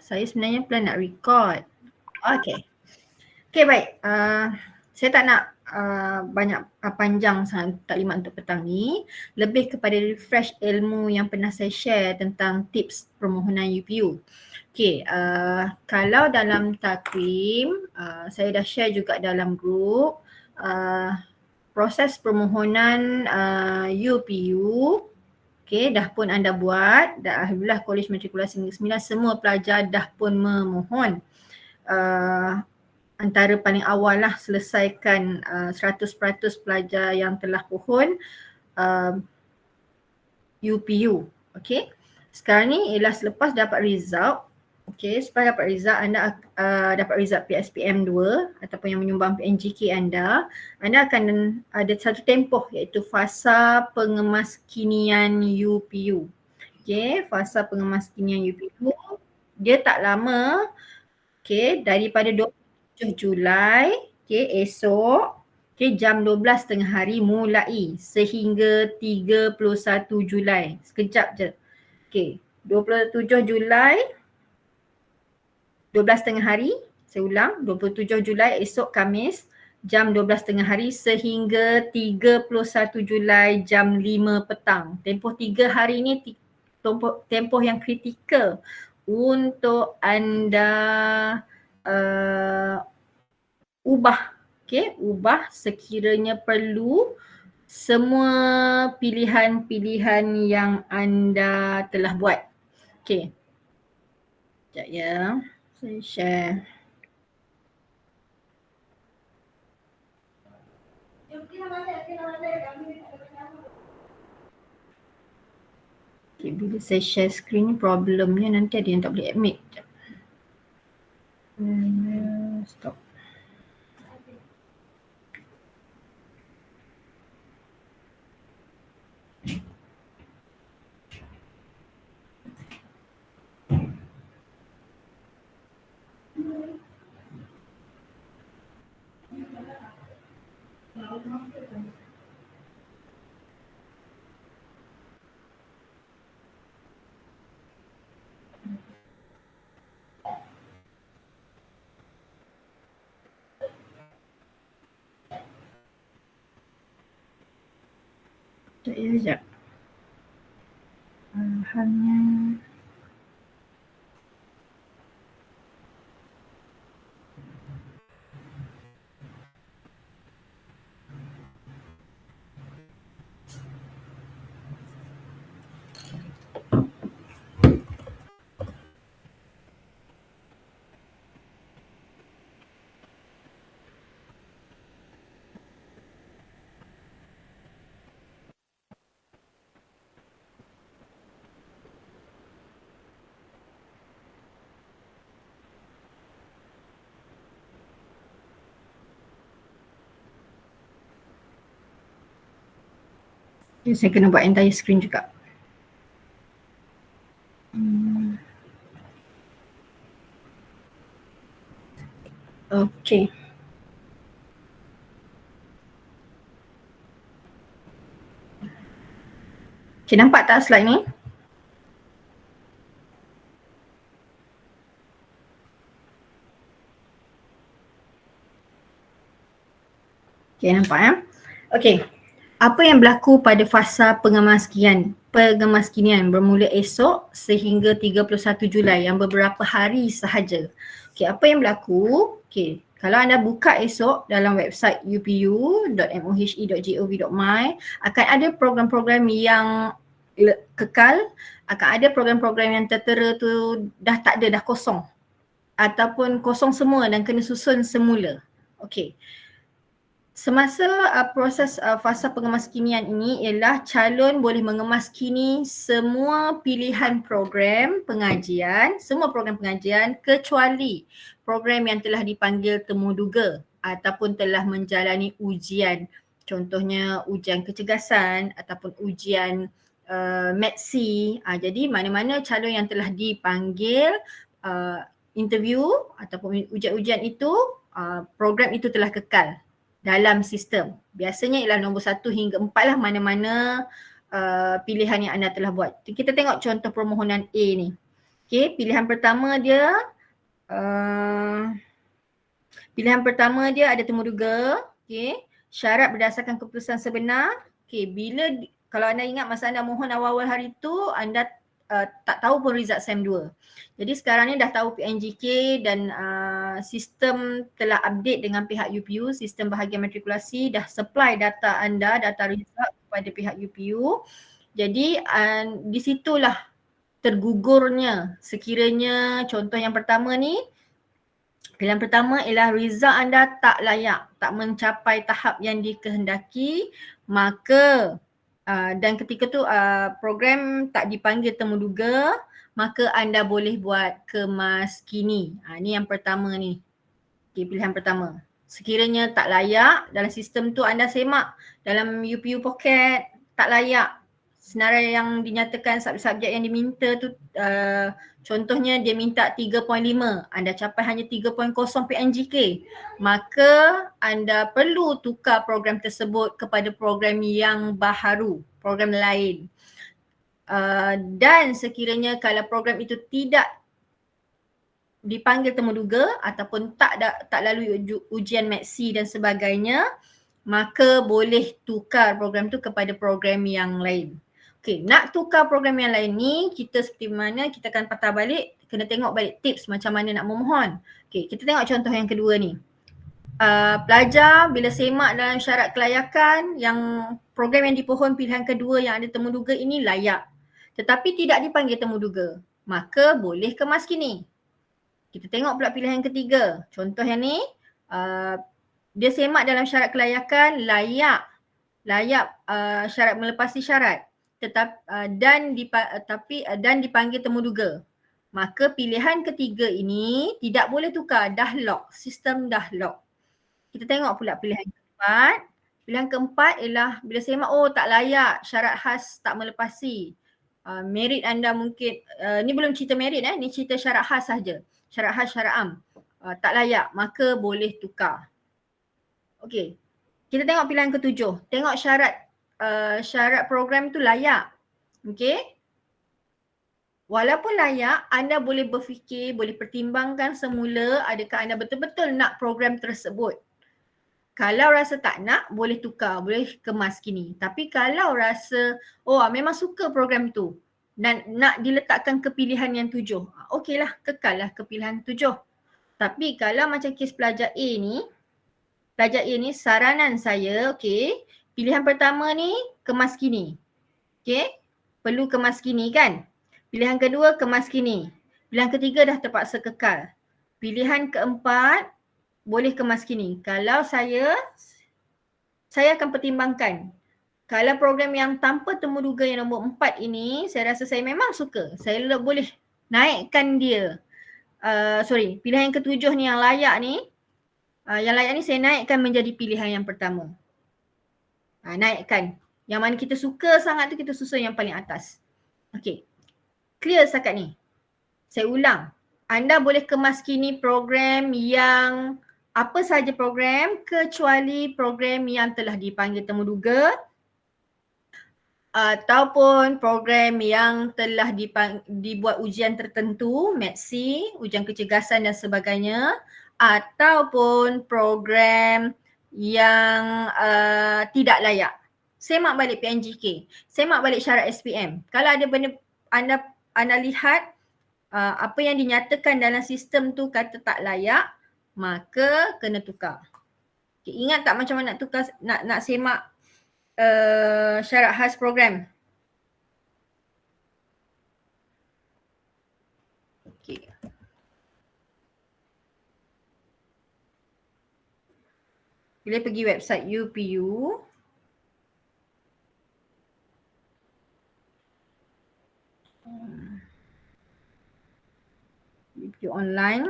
Saya sebenarnya plan nak record. Okay. Okay, baik. Saya tak nak banyak panjang sangat taklimat untuk petang ni. Lebih kepada refresh ilmu yang pernah saya share tentang tips permohonan UPU. Okay, kalau dalam takwim, saya dah share juga dalam group proses permohonan UPU. Okay, dah pun anda buat. Alhamdulillah Kolej Matrikulasi Negeri Sembilan semua pelajar dah pun memohon. Antara paling awal lah selesaikan 100% pelajar yang telah pohon UPU. Okay. Sekarang ni ialah selepas dapat result. Okay, selepas dapat result anda dapat result PSPM 2 ataupun yang menyumbang PNGK anda akan ada satu tempoh iaitu fasa pengemaskinian UPU. Okay, fasa pengemaskinian UPU dia tak lama, okay, daripada 27 Julai, okay, esok, okay, jam 12 tengah hari mulai sehingga 31 Julai. Sekejap je. Okay, 27 Julai 12 tengah hari, saya ulang, 27 Julai esok Khamis jam 12 tengah hari sehingga 31 Julai jam 5 petang. Tempoh 3 hari ni tempoh yang kritikal untuk anda ubah, okay, ubah sekiranya perlu semua pilihan-pilihan yang anda telah buat. Okay. Sekejap ya. Saya share. Okay, bila saya share screen ni problemnya nanti ada yang tak boleh admit. Stop. Sekejap. Halnya saya kena buat entire screen juga. Okay. Okay, nampak tak slide ni? Okay, nampak ya? Okay. Apa yang berlaku pada fasa pengemaskinian bermula esok sehingga 31 Julai yang beberapa hari sahaja. Okay, apa yang berlaku? Okay, kalau anda buka esok dalam website upu.mohe.gov.my akan ada program-program yang kekal, akan ada program-program yang tertera tu dah tak ada, dah kosong ataupun kosong semua dan kena susun semula. Okay. Semasa proses fasa pengemaskinian ini ialah calon boleh mengemaskini semua pilihan program pengajian, semua program pengajian kecuali program yang telah dipanggil temuduga ataupun telah menjalani ujian. Contohnya ujian kecergasan ataupun ujian MATC. Jadi mana-mana calon yang telah dipanggil interview ataupun ujian-ujian itu, program itu telah kekal dalam sistem. Biasanya ialah nombor 1 hingga 4 lah mana-mana pilihan yang anda telah buat. Kita tengok contoh permohonan A ni. Okay, pilihan pertama dia ada temuduga. Okay, syarat berdasarkan keputusan sebenar. Okay, kalau anda ingat masa anda mohon awal-awal hari tu, anda tak tahu pun result SEM 2. Jadi sekarang ni dah tahu PNGK dan sistem telah update dengan pihak UPU, sistem bahagian matrikulasi dah supply data anda, data result kepada pihak UPU. Jadi di situlah tergugurnya sekiranya contoh yang pertama ni, pilihan pertama ialah result anda tak layak, tak mencapai tahap yang dikehendaki, maka dan ketika tu program tak dipanggil temuduga, maka anda boleh buat kemaskini. Ni yang pertama ni. Okay, pilihan pertama. Sekiranya tak layak dalam sistem tu anda semak dalam UPU Pocket tak layak, senarai yang dinyatakan subjek yang diminta tu contohnya dia minta 3.5, anda capai hanya 3.0 PNGK, maka anda perlu tukar program tersebut kepada program yang baharu, program lain. Dan sekiranya kalau program itu tidak dipanggil temuduga ataupun tak lalui ujian maksi dan sebagainya, maka boleh tukar program tu kepada program yang lain. Okey, nak tukar program yang lain ni, kita seperti mana kita akan patah balik, kena tengok balik tips macam mana nak memohon. Okey, kita tengok contoh yang kedua ni. Pelajar bila semak dalam syarat kelayakan yang program yang dipohon pilihan kedua yang ada temuduga ini layak, tetapi tidak dipanggil temuduga, maka boleh kemaskini. Kita tengok pula pilihan ketiga. Contoh yang ni, dia semak dalam syarat kelayakan layak syarat melepasi syarat, dan dipanggil temuduga. Maka pilihan ketiga ini tidak boleh tukar, dah lock, sistem dah lock. Kita tengok pula pilihan keempat. Pilihan keempat ialah bila semak tak layak, syarat khas tak melepasi. Merit anda mungkin, ni belum cerita merit ni cerita syarat khas sahaja. Syarat khas, syarat am. Tak layak, maka boleh tukar. Okey. Kita tengok pilihan ketujuh. Tengok syarat program tu layak. Okey. Walaupun layak, anda boleh berfikir, boleh pertimbangkan semula adakah anda betul-betul nak program tersebut. Kalau rasa tak nak, boleh tukar, boleh kemaskini. Tapi kalau rasa, memang suka program tu dan nak diletakkan ke pilihan yang 7, okeylah, kekallah ke pilihan 7. Tapi kalau macam kes pelajar A ni, saranan saya, pilihan pertama ni kemaskini. Perlu kemaskini kan? Pilihan kedua kemaskini. Pilihan ketiga dah terpaksa kekal. Pilihan keempat boleh kemaskini. Kalau saya akan pertimbangkan. Kalau program yang tanpa temuduga yang nombor 4 ini, saya rasa saya memang suka. Saya boleh naikkan dia. Pilihan yang ketujuh ni yang layak ni, saya naikkan menjadi pilihan yang pertama. Naikkan. Yang mana kita suka sangat tu, kita susun yang paling atas. Okey. Clear setakat ni? Saya ulang. Anda boleh kemaskini program yang apa sahaja program kecuali program yang telah dipanggil temuduga ataupun program yang telah dibuat ujian tertentu, maksi, ujian kecergasan dan sebagainya, ataupun program yang tidak layak. Semak balik PNGK, semak balik syarat SPM. Kalau ada benda anda lihat apa yang dinyatakan dalam sistem tu kata tak layak, maka kena tukar. Ingat tak macam mana nak tukar, nak semak syarat khas program? Bila pergi website UPU, UPU online.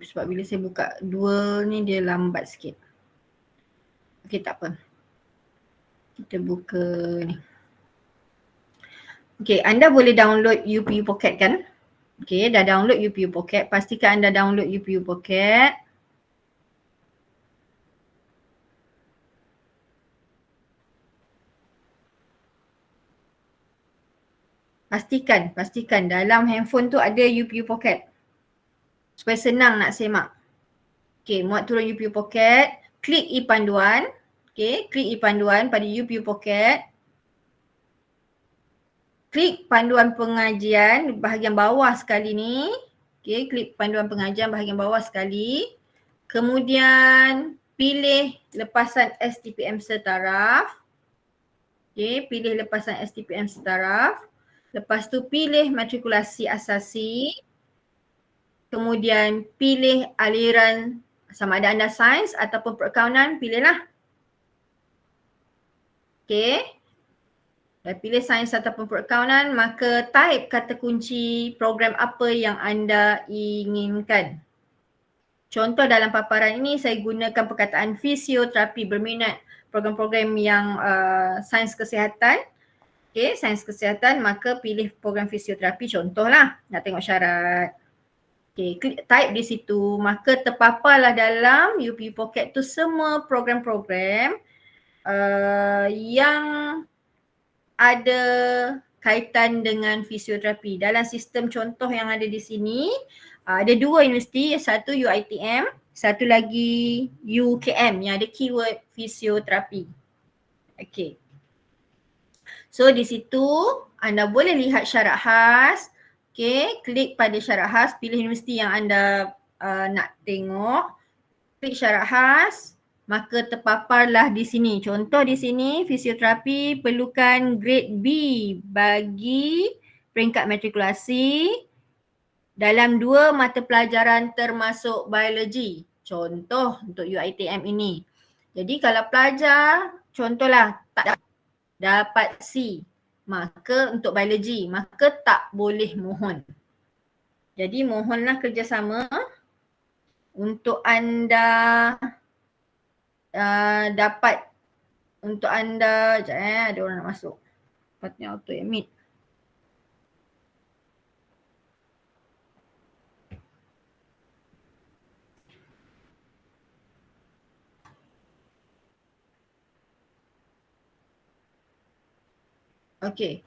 Sebab bila saya buka dua ni dia lambat sikit. Tak apa. Kita buka ni. Anda boleh download UPU Pocket kan? Okay, dah download UPU Pocket. Pastikan anda download UPU Pocket. Pastikan dalam handphone tu ada UPU Pocket. Supaya senang nak semak. Okay, muat turun UPU Pocket. Klik e-panduan. Okay, klik e-panduan pada UPU Pocket. Klik panduan pengajian bahagian bawah sekali ni. Okay, klik panduan pengajian bahagian bawah sekali. Kemudian pilih lepasan STPM setaraf. Okay, pilih lepasan STPM setaraf. Lepas tu pilih matrikulasi asasi. Kemudian pilih aliran sama ada anda sains ataupun perakaunan, pilihlah. Okay. Dah pilih sains ataupun perakaunan, maka type kata kunci program apa yang anda inginkan. Contoh dalam paparan ini saya gunakan perkataan fisioterapi berminat program-program yang sains kesihatan. Okay, sains kesihatan, maka pilih program fisioterapi contohlah, nak tengok syarat. Okay, type di situ, maka terpaparlah dalam UPU Pocket tu semua program-program yang ada kaitan dengan fisioterapi. Dalam sistem contoh yang ada di sini, ada dua universiti, satu UiTM, satu lagi UKM yang ada keyword fisioterapi. Okay. So di situ anda boleh lihat syarat khas. Okay, klik pada syarat khas, pilih universiti yang anda nak tengok. Klik syarat khas, maka terpaparlah di sini. Contoh di sini, fisioterapi perlukan grade B bagi peringkat matrikulasi dalam 2 mata pelajaran termasuk biologi. Contoh untuk UiTM ini. Jadi kalau pelajar, contohlah tak dapat C, maka untuk biologi, maka tak boleh mohon. Jadi mohonlah kerjasama untuk anda dapat, untuk anda, sekejap ada orang nak masuk. Patutnya auto admit. Okay.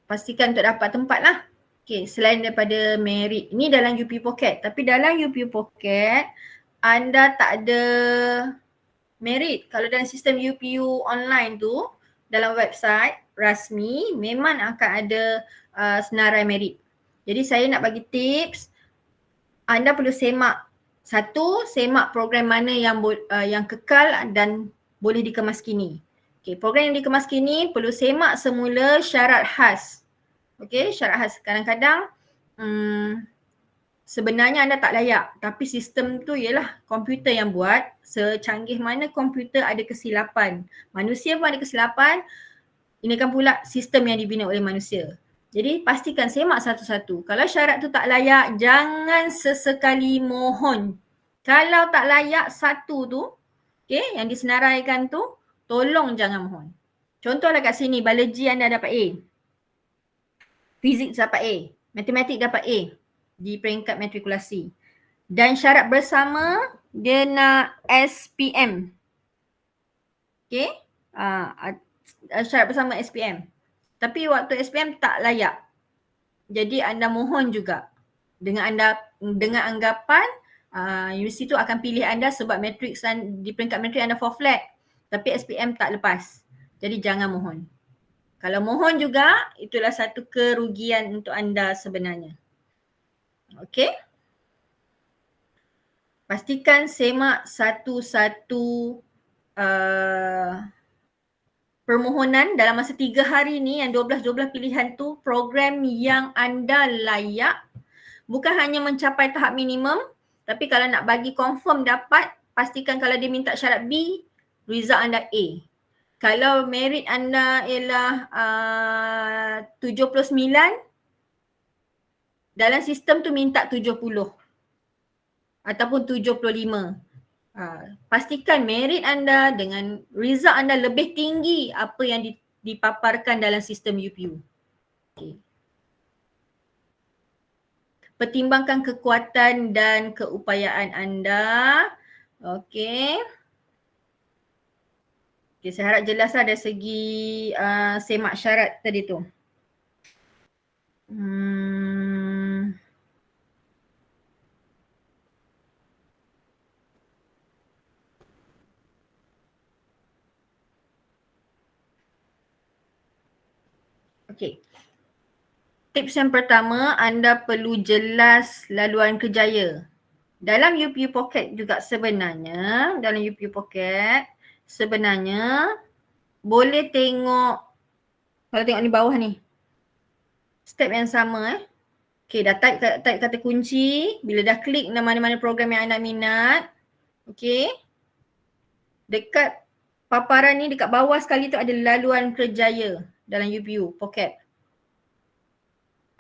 Pastikan untuk dapat tempat lah. Okay, selain daripada merit. Ini dalam UPU Pocket. Tapi dalam UPU Pocket, anda tak ada merit. Kalau dalam sistem UPU online tu, dalam website rasmi, memang akan ada senarai merit. Jadi saya nak bagi tips, anda perlu semak. Satu, semak program mana yang kekal dan boleh dikemaskini. Okay, program yang dikemaskini perlu semak semula syarat khas. Okay, syarat khas. Kadang-kadang sebenarnya anda tak layak, tapi sistem tu ialah komputer yang buat. Secanggih mana komputer ada kesilapan, manusia pun ada kesilapan, ini kan pula sistem yang dibina oleh manusia. Jadi pastikan semak satu-satu. Kalau syarat tu tak layak, jangan sesekali mohon. Kalau tak layak satu tu, okay, yang disenaraikan tu, tolong jangan mohon. Contohlah kat sini, biologi anda dapat A. Fizik dapat A. Matematik dapat A di peringkat matrikulasi. Dan syarat bersama, dia nak SPM. Okay. Syarat bersama SPM. Tapi waktu SPM tak layak. Jadi anda mohon juga. Dengan anggapan universiti tu akan pilih anda sebab matrik di peringkat matrik anda 4 flat. Tapi SPM tak lepas. Jadi jangan mohon. Kalau mohon juga, itulah satu kerugian untuk anda sebenarnya. Okey. Pastikan semak satu-satu permohonan dalam masa 3 hari ni, yang 12 pilihan tu, program yang anda layak. Bukan hanya mencapai tahap minimum, tapi kalau nak bagi confirm dapat, pastikan kalau dia minta syarat B, result anda A. Kalau merit anda ialah 79, dalam sistem tu minta 70 ataupun 75. Pastikan merit anda dengan result anda lebih tinggi apa yang dipaparkan dalam sistem UPU. Okay. pertimbangkan kekuatan dan keupayaan anda. Okey. Okay, saya harap jelas lah dari segi semak syarat tadi tu. Okey. Tips yang pertama, anda perlu jelas laluan kerjaya. Dalam UPU Pocket juga sebenarnya, sebenarnya boleh tengok, kalau tengok ni bawah ni, step yang sama Okay, dah type kata kunci, bila dah klik mana-mana program yang anda minat, okay, dekat paparan ni, dekat bawah sekali tu ada laluan kerjaya dalam UPU Pocket.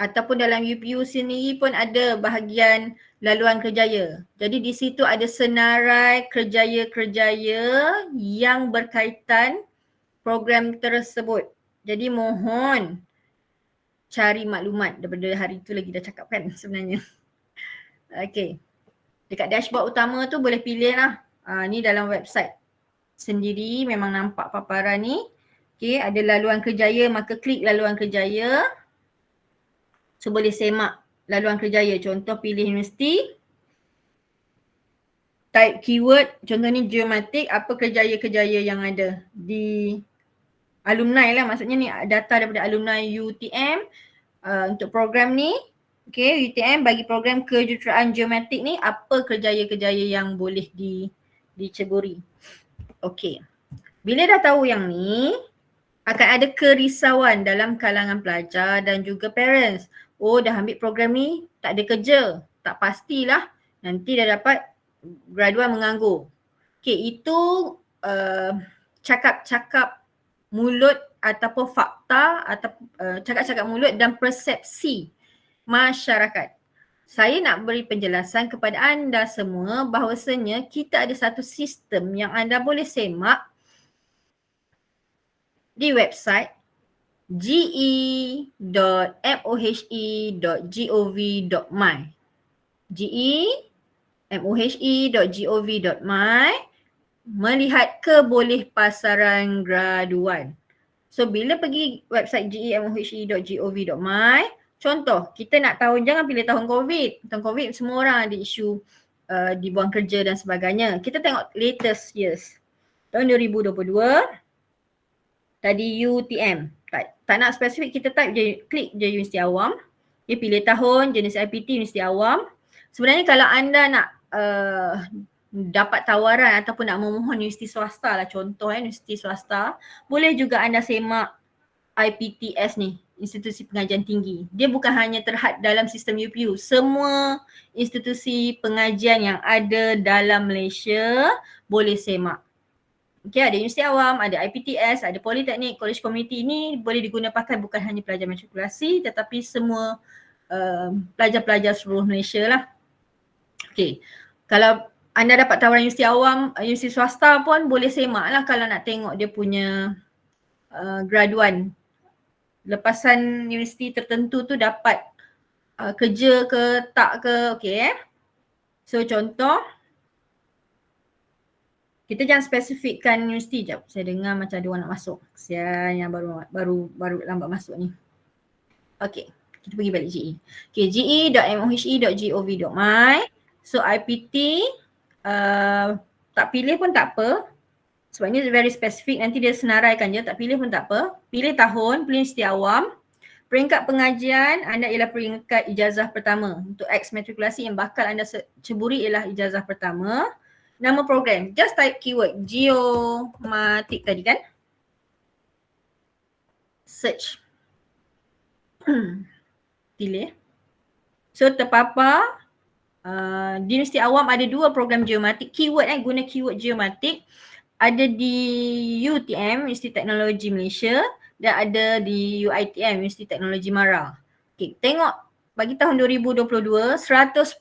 Ataupun dalam UPU sendiri pun ada bahagian laluan kerjaya. Jadi di situ ada senarai kerjaya-kerjaya yang berkaitan program tersebut. Jadi mohon cari maklumat daripada hari tu lagi dah cakap kan sebenarnya. Okay. Dekat dashboard utama tu boleh pilih lah. Ni dalam website sendiri memang nampak paparan ni. Okay, ada laluan kerjaya, maka klik laluan kerjaya. So boleh semak laluan kerjaya. Contoh pilih universiti, type keyword, contoh ni geomatik, apa kerjaya-kerjaya yang ada di alumni lah, maksudnya ni data daripada alumni UTM untuk program ni. Okay, UTM bagi program kejuruteraan geomatik ni, apa kerjaya-kerjaya yang boleh diceburi. Okay, bila dah tahu yang ni, akan ada kerisauan dalam kalangan pelajar dan juga parents. Oh, dah ambil program ni, tak ada kerja. Tak pastilah nanti dah dapat graduan menganggur. Okay, itu cakap-cakap mulut ataupun fakta atau cakap-cakap mulut dan persepsi masyarakat. Saya nak beri penjelasan kepada anda semua bahawasanya kita ada satu sistem yang anda boleh semak di website ge.mohe.gov.my ge.mohe.gov.my melihat kebolehpasaran graduan. So bila pergi website ge.mohe.gov.my, contoh kita nak tahu, jangan pilih tahun COVID. Tahun COVID semua orang ada isu dibuang kerja dan sebagainya. Kita tengok latest years. Tahun 2022, tadi UTM. Tak nak spesifik, kita type je, klik je Universiti Awam. Dia pilih tahun, jenis IPT Universiti Awam. Sebenarnya kalau anda nak dapat tawaran ataupun nak memohon universiti swasta lah, contoh universiti swasta, boleh juga anda semak IPTS ni, Institusi Pengajian Tinggi. Dia bukan hanya terhad dalam sistem UPU, semua institusi pengajian yang ada dalam Malaysia boleh semak. Okay, ada Universiti Awam, ada IPTS, ada Politeknik, College Community. Ini boleh digunakan pakai bukan hanya pelajar matrikulasi tetapi semua pelajar-pelajar seluruh Malaysia lah. Okay, kalau anda dapat tawaran Universiti Awam, universiti swasta pun boleh semak lah kalau nak tengok dia punya graduan. Lepasan universiti tertentu tu dapat kerja ke tak ke, okay. So contoh, kita jangan spesifikkan universiti. Sekejap, saya dengar macam ada orang nak masuk. Kesian yang baru lambat masuk ni. Okay, kita pergi balik GE. Okay, ge.mohe.gov.my. So IPT, tak pilih pun tak apa. Sebab ni very specific, nanti dia senaraikan je. Tak pilih pun tak apa. Pilih tahun, pilih Universiti Awam. Peringkat pengajian anda ialah peringkat ijazah pertama. Untuk ex matrikulasi yang bakal anda ceburi ialah ijazah pertama. Nama program, just type keyword geomatik tadi kan. Search. Pilih. So terpapar di Universiti Awam ada 2 program geomatik. Keyword guna keyword geomatik. Ada di UTM, Universiti Teknologi Malaysia, dan ada di UiTM, Universiti Teknologi Mara. Okay, tengok bagi tahun 2022, 100%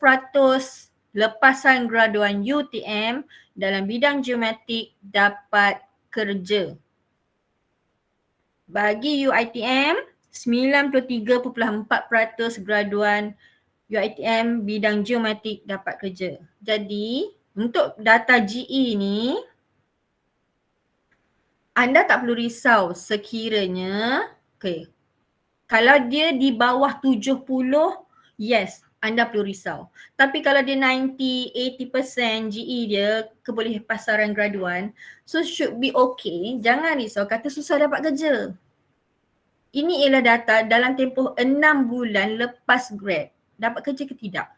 lepasan graduan UTM dalam bidang geomatik dapat kerja. Bagi UiTM, 93.4% graduan UiTM bidang geomatik dapat kerja. Jadi untuk data GE ni anda tak perlu risau sekiranya kalau dia di bawah 70, yes, anda perlu risau. Tapi kalau dia 90-80% GE dia kebolehan pasaran graduan, so should be okay. Jangan risau kata susah dapat kerja. Ini ialah data dalam tempoh 6 bulan lepas grad. Dapat kerja ke tidak?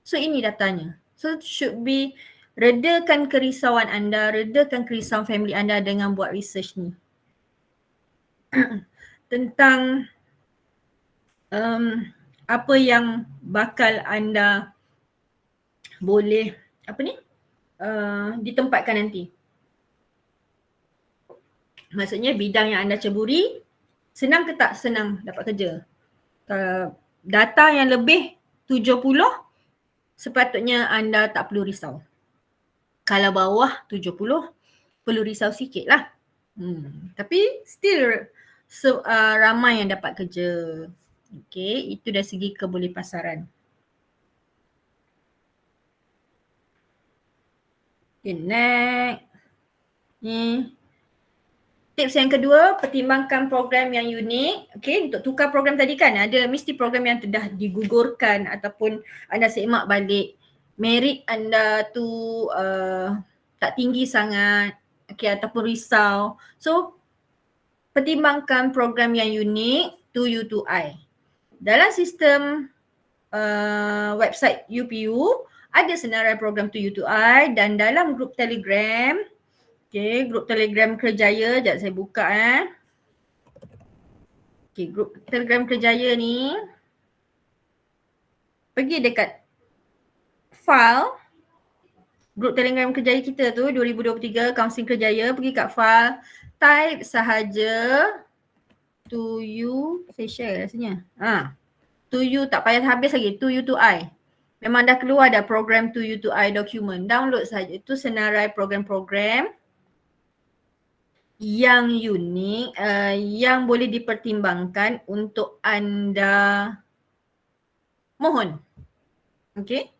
So ini datanya. So should be redakan kerisauan anda, redakan kerisauan family anda dengan buat research ni. Tentang apa yang bakal anda boleh ditempatkan nanti. Maksudnya bidang yang anda ceburi, senang ke tak senang dapat kerja? Data yang lebih 70, sepatutnya anda tak perlu risau. Kalau bawah 70, perlu risau sikit lah. Tapi still ramai yang dapat kerja. Okay, itu dari segi kebolehpasaran. Okay, next. Ni. Tips yang kedua, pertimbangkan program yang unik. Okay, untuk tukar program tadi kan ada mesti program yang dah digugurkan ataupun anda semak balik. Merit anda tu tak tinggi sangat, okay, ataupun risau. So, pertimbangkan program yang unik to U2I. Dalam sistem website UPU, ada senarai program to U2I dan dalam grup Telegram, okay, grup Telegram Kerjaya, sekejap saya buka Okay, grup Telegram Kerjaya ni, pergi dekat file, grup Telegram Kerjaya kita tu 2023 Kaunseling Kerjaya, pergi kat file, type sahaja to you, saya share rasanya. To you tak payah habis lagi, to U2I. Memang dah keluar dah program to U2I document. Download saja. Itu senarai program-program yang unik, yang boleh dipertimbangkan untuk anda mohon. Okay.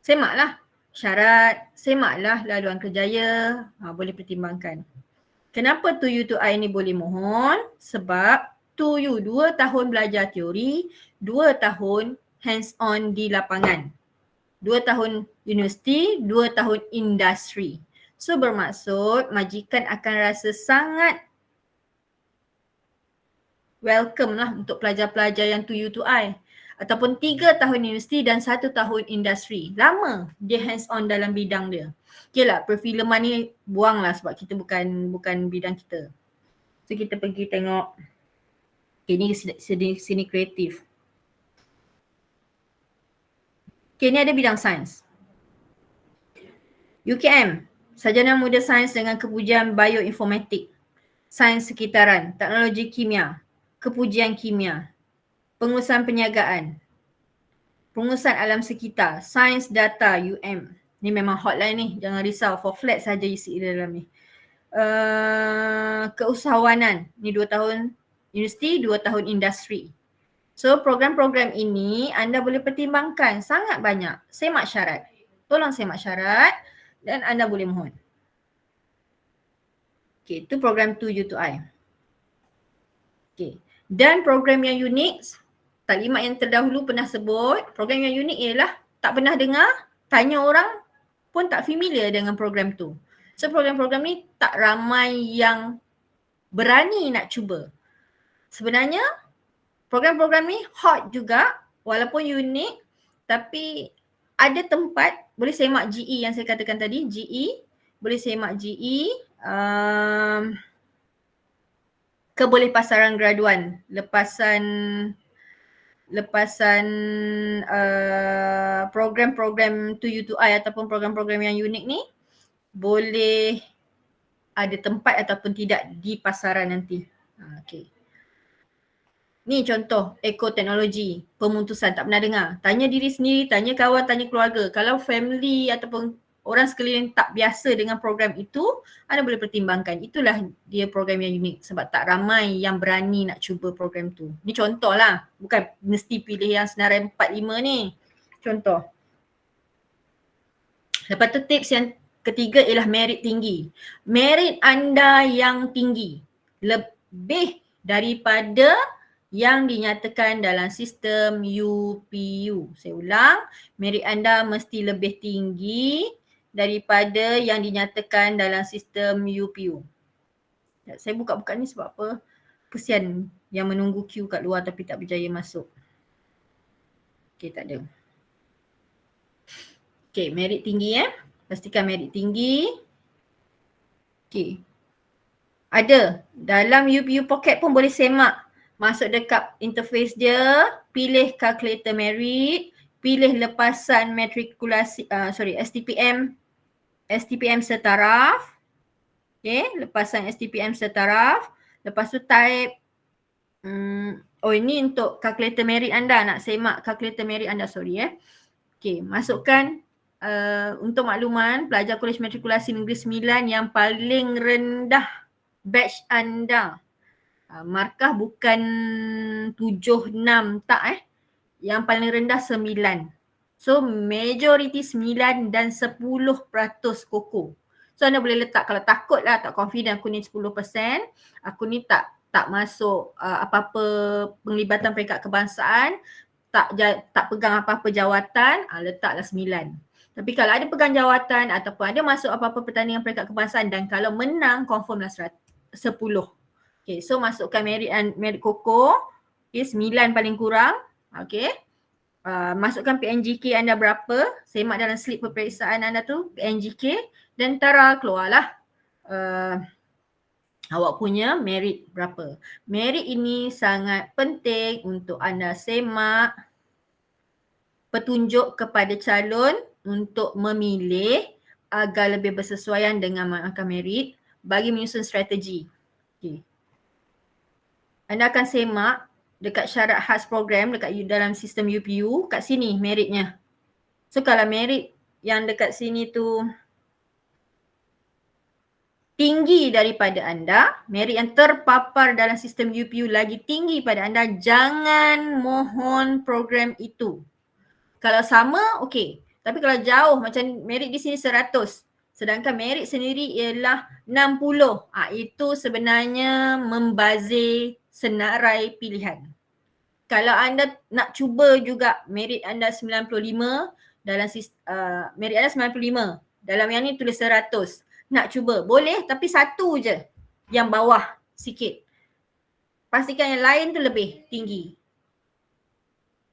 Semaklah syarat, semaklah laluan kerjaya, boleh pertimbangkan. Kenapa to U2I ni boleh mohon? Sebab to you 2 tahun belajar teori, 2 tahun hands on di lapangan. 2 tahun universiti, 2 tahun industri. So bermaksud majikan akan rasa sangat welcome lah untuk pelajar-pelajar yang to U2I. Ataupun 3 tahun universiti dan 1 tahun industri. Lama dia hands on dalam bidang dia. Okay lah, perfilman ni buang lah sebab kita bukan bidang kita. So kita pergi tengok. Okay, ni sini kreatif. Okay, ni ada bidang sains. UKM, sarjana muda sains dengan kepujian bioinformatik, sains sekitaran, teknologi kimia, kepujian kimia, pengurusan perniagaan, pengurusan alam sekitar, sains data UM. Ni memang hotline ni, jangan risau, for flat saja isi dalam ni. Keusahawanan, ni 2 tahun universiti, 2 tahun industri. So program-program ini anda boleh pertimbangkan sangat banyak. Semak syarat. Tolong semak syarat dan anda boleh mohon. Okay, itu program to U2I. Okay. Dan program yang unik, taklimat yang terdahulu pernah sebut, program yang unik ialah tak pernah dengar, tanya orang pun tak familiar dengan program tu. So program-program ni tak ramai yang berani nak cuba. Sebenarnya program-program ni hot juga walaupun unik, tapi ada tempat boleh semak GE yang saya katakan tadi, GE, boleh semak GE, kebolehpasaran graduan, lepasan program-program to U2I ataupun program-program yang unik ni boleh ada tempat ataupun tidak di pasaran nanti. Okay. Ni contoh ekoteknologi, pemutusan, tak pernah dengar. Tanya diri sendiri, tanya kawan, tanya keluarga. Kalau family ataupun orang sekeliling tak biasa dengan program itu, anda boleh pertimbangkan. Itulah dia program yang unik sebab tak ramai yang berani nak cuba program tu. Ni contoh lah, bukan mesti pilih yang senarai 4-5 ni. contoh. Lepas tu tips yang ketiga ialah merit tinggi. Merit anda yang tinggi lebih daripada yang dinyatakan dalam sistem UPU. Saya ulang, merit anda mesti lebih tinggi daripada yang dinyatakan dalam sistem UPU. Saya buka-buka ni sebab apa? Kesian yang menunggu queue kat luar tapi tak berjaya masuk. Okay, tak ada. Okay, merit tinggi Pastikan merit tinggi. Okay. Ada. Dalam UPU Pocket pun boleh semak. Masuk dekat interface dia, pilih calculator merit, pilih lepasan matrikulasi, STPM setaraf. Okay, lepasan STPM setaraf. Lepas tu type, ini untuk calculator merit anda, nak semak calculator merit anda, Okay, masukkan untuk makluman, pelajar Kolej Matrikulasi Negeri Sembilan yang paling rendah batch anda. Markah bukan 7, 6 tak Yang paling rendah 9. So majority 9 dan 10% koko. So anda boleh letak, kalau takut lah, tak confident aku ni 10%, aku ni tak masuk apa-apa penglibatan peringkat kebangsaan, tak pegang apa-apa jawatan, letaklah 9. Tapi kalau ada pegang jawatan ataupun ada masuk apa-apa pertandingan peringkat kebangsaan dan kalau menang, confirmlah 10. Okay, so masukkan merit koko. Okay, 9 paling kurang. Okay. Masukkan PNGK anda berapa, semak dalam slip peperiksaan anda tu, PNGK, dan tara keluarlah awak punya merit berapa. Merit ini sangat penting untuk anda semak, petunjuk kepada calon untuk memilih agar lebih bersesuaian dengan markah merit bagi menyusun strategi. Okay. Anda akan semak dekat syarat khas program dekat dalam sistem UPU, kat sini meritnya. So kalau merit yang dekat sini tu tinggi daripada anda, merit yang terpapar dalam sistem UPU lagi tinggi pada anda, jangan mohon program itu. Kalau sama, okey. Tapi kalau jauh, macam merit di sini 100, sedangkan merit sendiri ialah 60. Itu sebenarnya membazir senarai pilihan. Kalau anda nak cuba juga merit anda 95, dalam merit anda 95, dalam yang ni tulis 100. Nak cuba, boleh, tapi satu je yang bawah sikit. Pastikan yang lain tu lebih tinggi.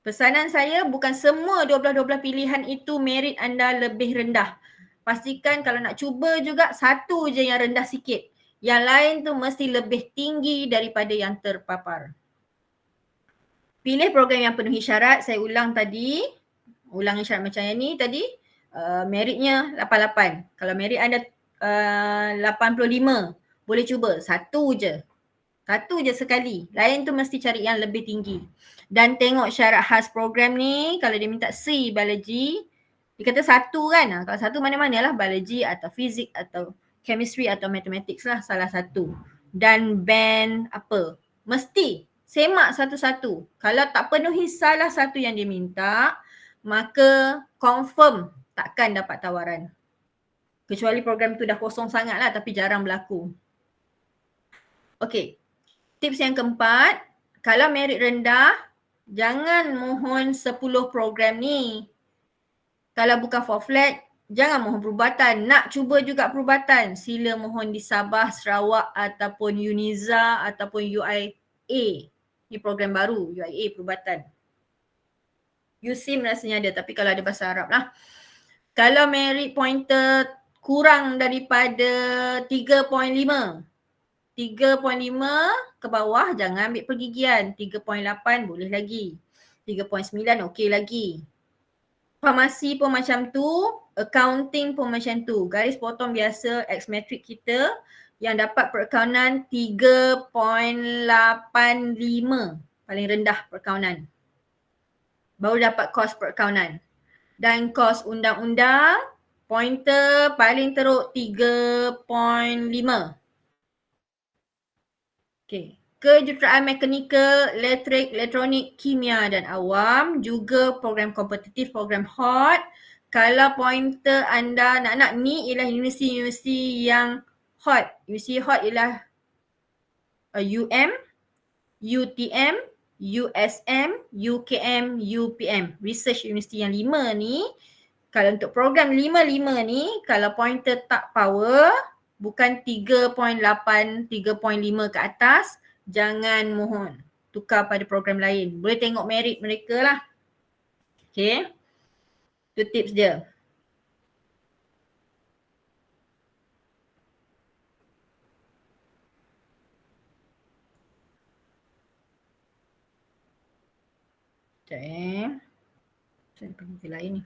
Pesanan saya, bukan semua 12-12 pilihan itu merit anda lebih rendah. Pastikan kalau nak cuba juga, satu je yang rendah sikit. Yang lain tu mesti lebih tinggi daripada yang terpapar. Pilih program yang penuhi syarat. Saya ulang tadi. Ulangi syarat macam yang ni tadi. Meritnya 88. Kalau merit anda 85, boleh cuba. Satu je sekali. Lain tu mesti cari yang lebih tinggi. Dan tengok syarat khas program ni, kalau dia minta C biology, dia kata satu kan. Kalau satu mana-mana lah, biology atau fizik atau chemistry atau mathematics lah, salah satu. Dan band apa, mesti semak satu-satu. Kalau tak penuhi salah satu yang dia minta, maka confirm takkan dapat tawaran. Kecuali program tu dah kosong sangat lah, tapi jarang berlaku. Okay. Tips yang keempat, kalau merit rendah, jangan mohon 10 program ni. Kalau bukan for flat, jangan mohon perubatan. Nak cuba juga perubatan, sila mohon di Sabah, Sarawak ataupun Uniza ataupun UIA. Ni program baru, UIA perubatan. USIM rasanya ada, tapi kalau ada bahasa Arab lah. Kalau merit pointer kurang daripada 3.5, 3.5 ke bawah jangan ambil pergigian. 3.8 boleh lagi. 3.9 okey lagi. Farmasi pun macam tu, accounting pun macam tu. Garis potong biasa X-matric kita yang dapat perakaunan 3.85 paling rendah perakaunan. Baru dapat kos perakaunan. Dan kos undang-undang pointer paling teruk 3.5. Okay. kejuruteraan mekanikal, elektrik, elektronik, kimia dan awam, juga program kompetitif, program hot. Kalau pointer anda nak ni ialah universiti yang hot. Universiti hot ialah UM, UTM, USM, UKM, UPM. Research University yang 5 ni, kalau untuk program 5-5 ni, kalau pointer tak power, bukan 3.8, 3.5 ke atas, jangan mohon tukar pada program lain. Boleh tengok merit mereka lah. Okay. Itu tips dia. Okay. Saya pergi ke lain ni.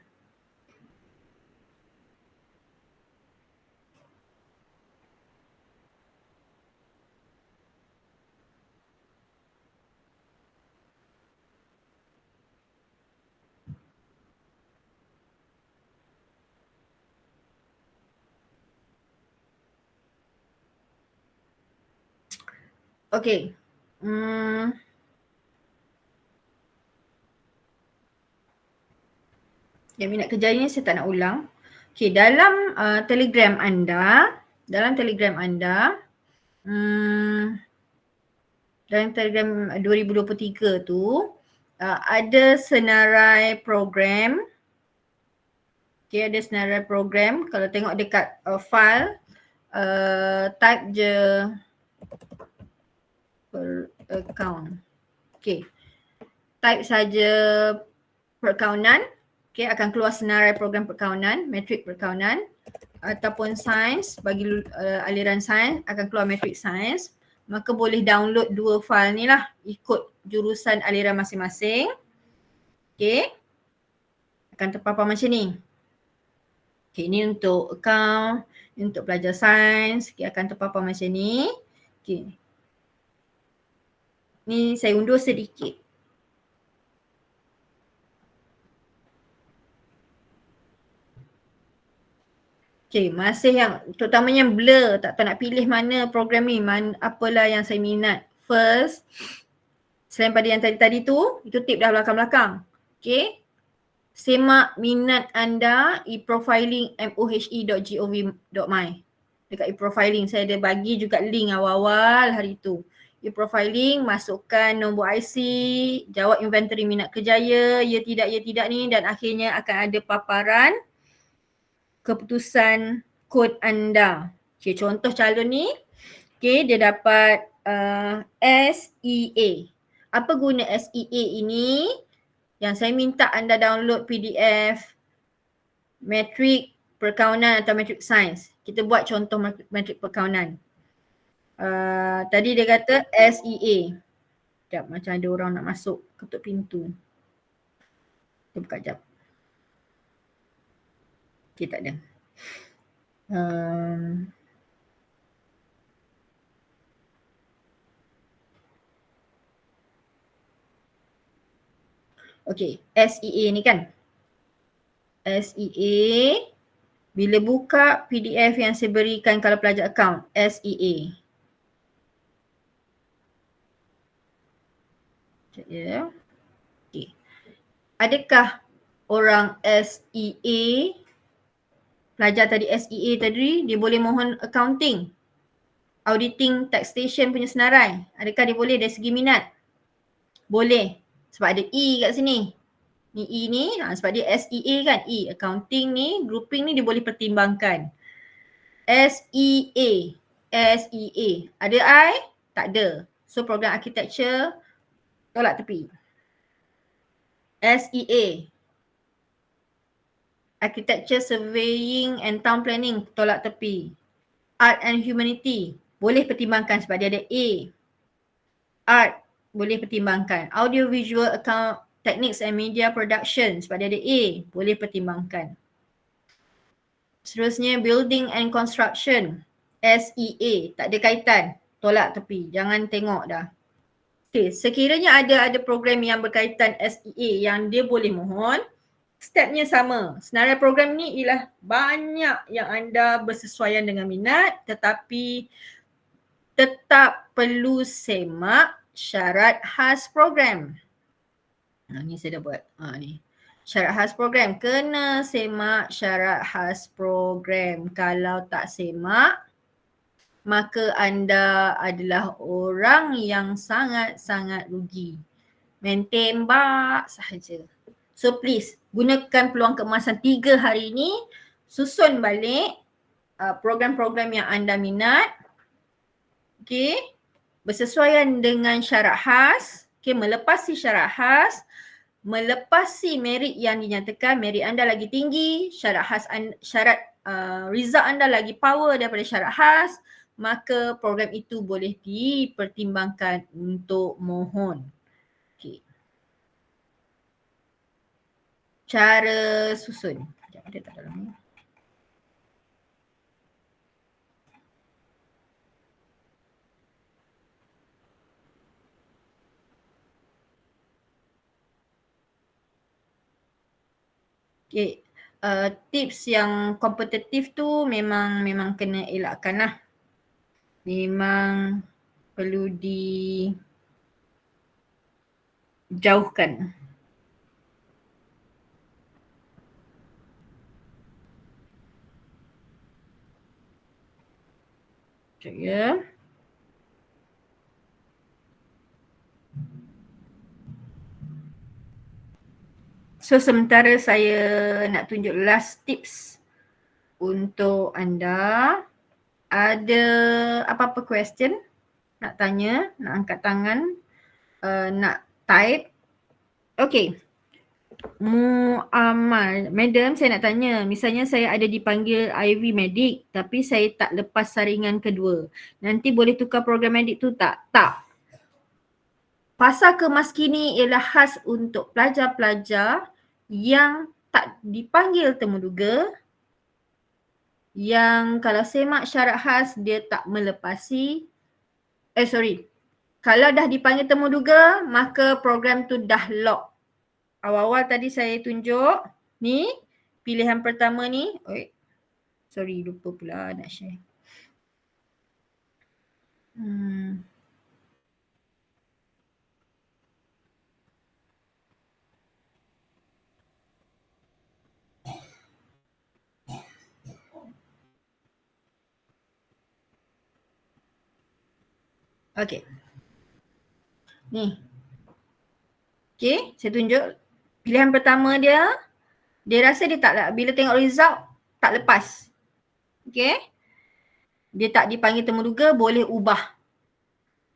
Okay. Yang minat kerja ni saya tak nak ulang. Okay, dalam telegram anda, dalam telegram 2023 tu, ada senarai program. Okay, ada senarai program. Kalau tengok dekat file, type je per account. Okay, type saja perakauntan. Okay, akan keluar senarai program perakauntan, metrik perakauntan ataupun sains, bagi aliran sains akan keluar metrik sains. Maka boleh download dua file ni lah, ikut jurusan aliran masing-masing. Okay, akan terpapar macam ni. Okay, ni untuk account, ni untuk pelajar sains, okay, akan terpapar macam ni. Okay, ni saya undur sedikit. Okay, masih yang terutamanya blur, tak tahu nak pilih mana program ni, apalah yang saya minat. First, selain pada yang tadi-tadi tu, itu tip dah belakang-belakang. Okay, semak minat anda e-profiling mohe.gov.my. Dekat e-profiling saya ada bagi juga link awal-awal hari tu. E-profiling, masukkan nombor IC, jawab inventory minat kerjaya, ya tidak ni, dan akhirnya akan ada paparan keputusan kod anda. Okay, contoh calon ni, okay, dia dapat SEA. Apa guna SEA ini? Yang saya minta anda download PDF metrik perkawanan atau metrik sains. Kita buat contoh metrik perkawanan. Tadi dia kata SEA. Sekejap, macam ada orang nak masuk, ketuk pintu. Kita buka sekejap. Okay, tak ada. Okay, SEA ni kan. SEA, bila buka PDF yang saya berikan kalau pelajar account, SEA. Sekejap ya. Okay. Adakah orang SEA, pelajar tadi SEA tadi, dia boleh mohon accounting, auditing, taxation punya senarai? Adakah dia boleh dari segi minat? Boleh. Sebab ada E kat sini. Ni E ni, sebab dia SEA kan, E, accounting ni, grouping ni dia boleh pertimbangkan. SEA. Ada I? Tak ada. So program architecture, tolak tepi. SEA. Architecture, surveying and town planning, tolak tepi. Art and humanity, boleh pertimbangkan sebab dia ada A. Art, boleh pertimbangkan. Audio visual account, techniques and media production, sebab dia ada A, boleh pertimbangkan. Seterusnya building and construction, SEA, tak ada kaitan, tolak tepi, jangan tengok dah. Okay, sekiranya ada program yang berkaitan SEA yang dia boleh mohon, stepnya sama. Senarai program ni ialah banyak yang anda bersesuaian dengan minat, tetapi tetap perlu semak syarat khas program. Ni saya dah buat. Ni. Syarat khas program. Kena semak syarat khas program. Kalau tak semak, maka anda adalah orang yang sangat-sangat rugi. Main tembak sahaja. So please, gunakan peluang keemasan 3 hari ini, susun balik program-program yang anda minat. Okay. Bersesuaian dengan syarat khas. Okay, melepasi syarat khas. Melepasi merit yang dinyatakan, merit anda lagi tinggi, syarat khas result anda lagi power daripada syarat khas, maka program itu boleh dipertimbangkan untuk mohon. Okay. Cara susun. Sekejap, ada tak dalam ni? Okay. Tips yang kompetitif tu memang kena elakkan lah. Memang perlu dijauhkan. Sekejap ya. So sementara saya nak tunjuk last tips untuk anda. Ada apa-apa question nak tanya, nak angkat tangan, nak type. Okay. Muamal, madam saya nak tanya, misalnya saya ada dipanggil IV Medic tapi saya tak lepas saringan kedua, nanti boleh tukar program Medic tu tak? Tak. Pasal kemaskini ialah khas untuk pelajar-pelajar yang tak dipanggil temuduga, yang kalau semak syarat khas dia tak melepasi, kalau dah dipanggil temuduga maka program tu dah lock. Awal-awal tadi saya tunjuk ni, pilihan pertama ni, lupa pula nak share. Okay. Ni. Okay, saya tunjuk. Pilihan pertama dia rasa dia tak, bila tengok result, tak lepas. Okay. Dia tak dipanggil temuduga, boleh ubah.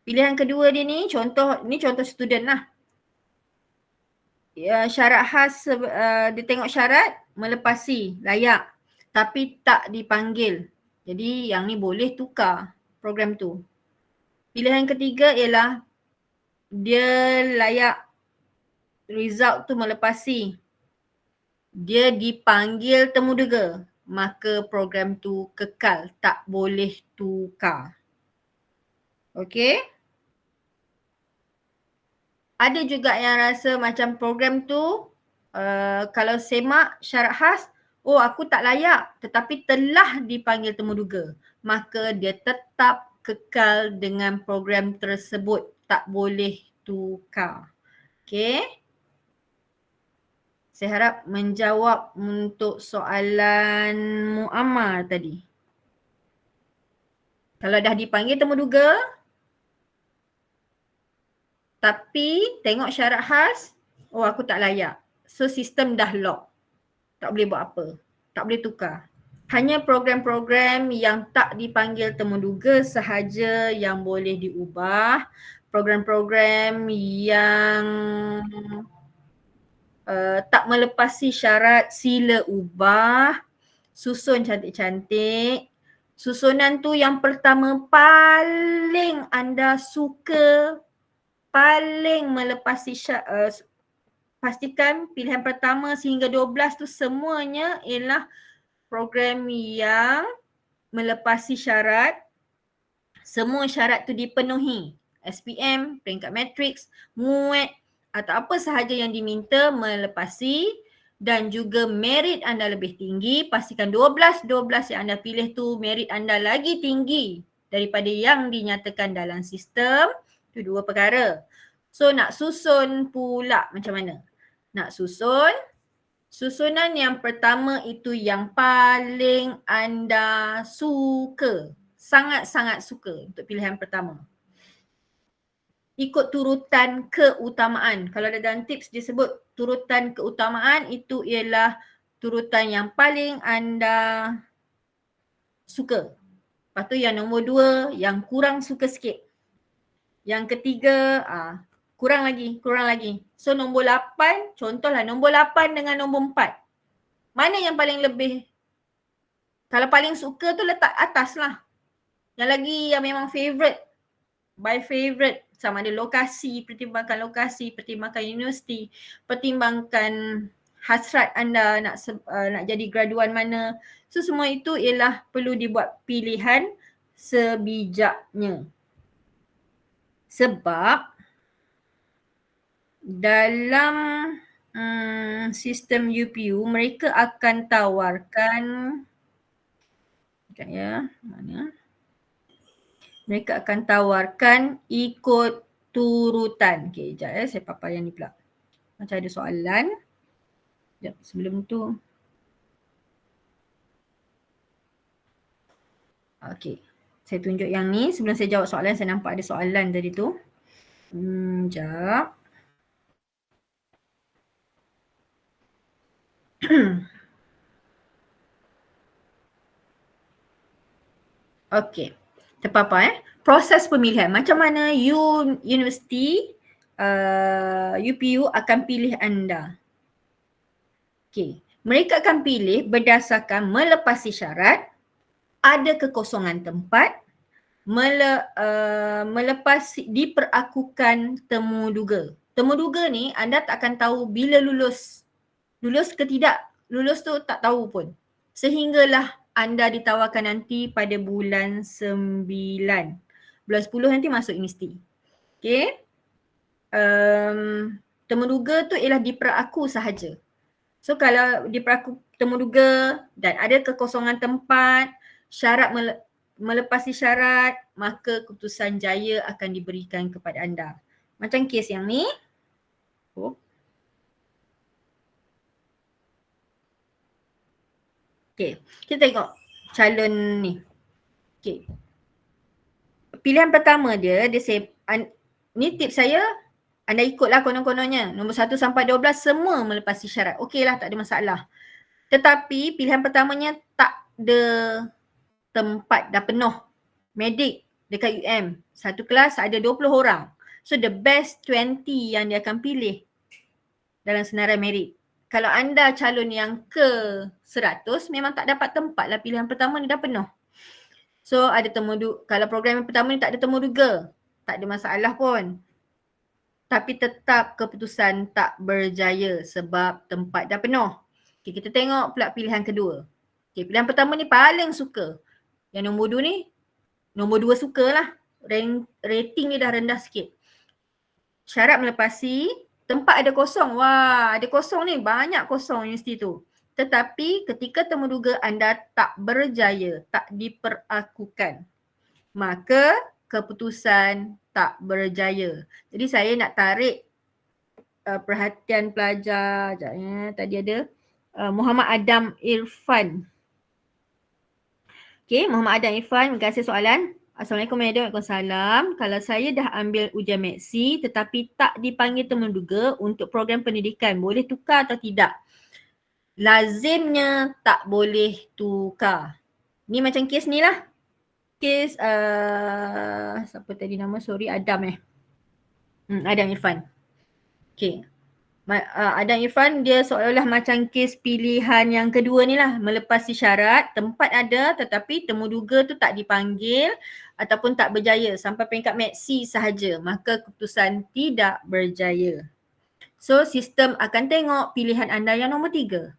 Pilihan kedua dia ni, contoh student lah. Ya, syarat khas, dia tengok syarat, melepasi, layak. Tapi tak dipanggil. Jadi yang ni boleh tukar program tu. Pilihan ketiga ialah dia layak, result tu melepasi, dia dipanggil temuduga, maka program tu kekal, tak boleh tukar. Okey. Ada juga yang rasa macam program tu kalau semak syarat khas, aku tak layak tetapi telah dipanggil temuduga, maka dia tetap kekal dengan program tersebut, tak boleh tukar. Okey. Saya harap menjawab untuk soalan Muammar tadi. Kalau dah dipanggil temuduga tapi tengok syarat khas, aku tak layak. So sistem dah lock. Tak boleh buat apa. Tak boleh tukar. Hanya program-program yang tak dipanggil temuduga sahaja yang boleh diubah. Program-program yang tak melepasi syarat, sila ubah. Susun cantik-cantik. Susunan tu yang pertama paling anda suka, paling melepasi syarat, pastikan pilihan pertama sehingga 12 tu semuanya ialah program yang melepasi syarat. Semua syarat tu dipenuhi. SPM, peringkat matriks, MUAT atau apa sahaja yang diminta melepasi, dan juga merit anda lebih tinggi. Pastikan 12 yang anda pilih tu merit anda lagi tinggi daripada yang dinyatakan dalam sistem. Itu dua perkara. So nak susun pula macam mana? Nak susun, susunan yang pertama itu yang paling anda suka. Sangat-sangat suka untuk pilihan pertama. Ikut turutan keutamaan. Kalau dalam tips disebut turutan keutamaan, itu ialah turutan yang paling anda suka. Lepas tu yang nombor 2 yang kurang suka sikit. Yang ketiga kurang lagi. So nombor 8, contohlah nombor 8 dengan nombor 4. Mana yang paling lebih? Kalau paling suka tu letak atas lah. Yang lagi yang memang favourite, by favourite, sama ada lokasi, pertimbangkan universiti, pertimbangkan hasrat anda nak jadi graduan mana. So semua itu ialah perlu dibuat pilihan sebijaknya. Sebab dalam sistem UPU mereka akan tawarkan, sekejap ya, mana? Mereka akan tawarkan ikut turutan. Okey, sekejap ya, saya papai yang ni pula. Macam ada soalan. Sekejap, sebelum tu. Okey, saya tunjuk yang ni. Sebelum saya jawab soalan, saya nampak ada soalan tadi tu. Sekejap. Okey. Terpapar proses pemilihan. Macam mana universiti UPU akan pilih anda? Okey. Mereka akan pilih berdasarkan melepasi syarat, ada kekosongan tempat, melepasi diperakukan temuduga. Temuduga ni anda tak akan tahu bila lulus. Lulus ke tidak. Lulus tu tak tahu pun. Sehinggalah anda ditawarkan nanti pada bulan 9. Bulan 10 nanti masuk universiti. Okay. Temuduga tu ialah diperaku sahaja. So kalau diperaku temuduga dan ada kekosongan tempat, syarat melepasi syarat, maka keputusan jaya akan diberikan kepada anda. Macam kes yang ni. Okay, kita tengok calon ni. Okay. Pilihan pertama dia say, ni tips saya, anda ikutlah konon-kononnya. Nombor 1 sampai 12 semua melepasi syarat. Okey lah, tak ada masalah. Tetapi pilihan pertamanya tak ada tempat, dah penuh. Medik dekat UM, satu kelas ada 20 orang. So the best 20 yang dia akan pilih dalam senarai merit. Kalau anda calon yang ke 100, memang tak dapat tempat lah, pilihan pertama ni dah penuh. So ada kalau program yang pertama ni tak ada temuduga, tak ada masalah pun. Tapi tetap keputusan tak berjaya sebab tempat dah penuh. Okay, kita tengok pula pilihan kedua. Okay, pilihan pertama ni paling suka. Yang nombor 2 ni, nombor 2 sukalah. Rating ni dah rendah sikit. Syarat melepasi, tempat ada kosong. Wah, ada kosong ni, banyak kosong universiti tu. Tetapi ketika temuduga anda tak berjaya, tak diperakukan, maka keputusan tak berjaya. Jadi saya nak tarik perhatian pelajar. Tadi ada Muhammad Adam Irfan. Okay, Muhammad Adam Irfan, terima kasih soalan. Assalamualaikum warahmatullahi wabarakatuh. Kalau saya dah ambil ujian maksi tetapi tak dipanggil temuduga untuk program pendidikan, boleh tukar atau tidak? Lazimnya tak boleh tukar. Ni macam kes ni lah. Kes siapa tadi nama? Sorry, Adam Adam Irfan. Okay. Adam Irfan dia seolah-olah macam kes pilihan yang kedua ni lah. Melepasi syarat, tempat ada tetapi temuduga tu tak dipanggil ataupun tak berjaya sampai peringkat maksi sahaja. Maka keputusan tidak berjaya. So sistem akan tengok pilihan anda yang nombor 3.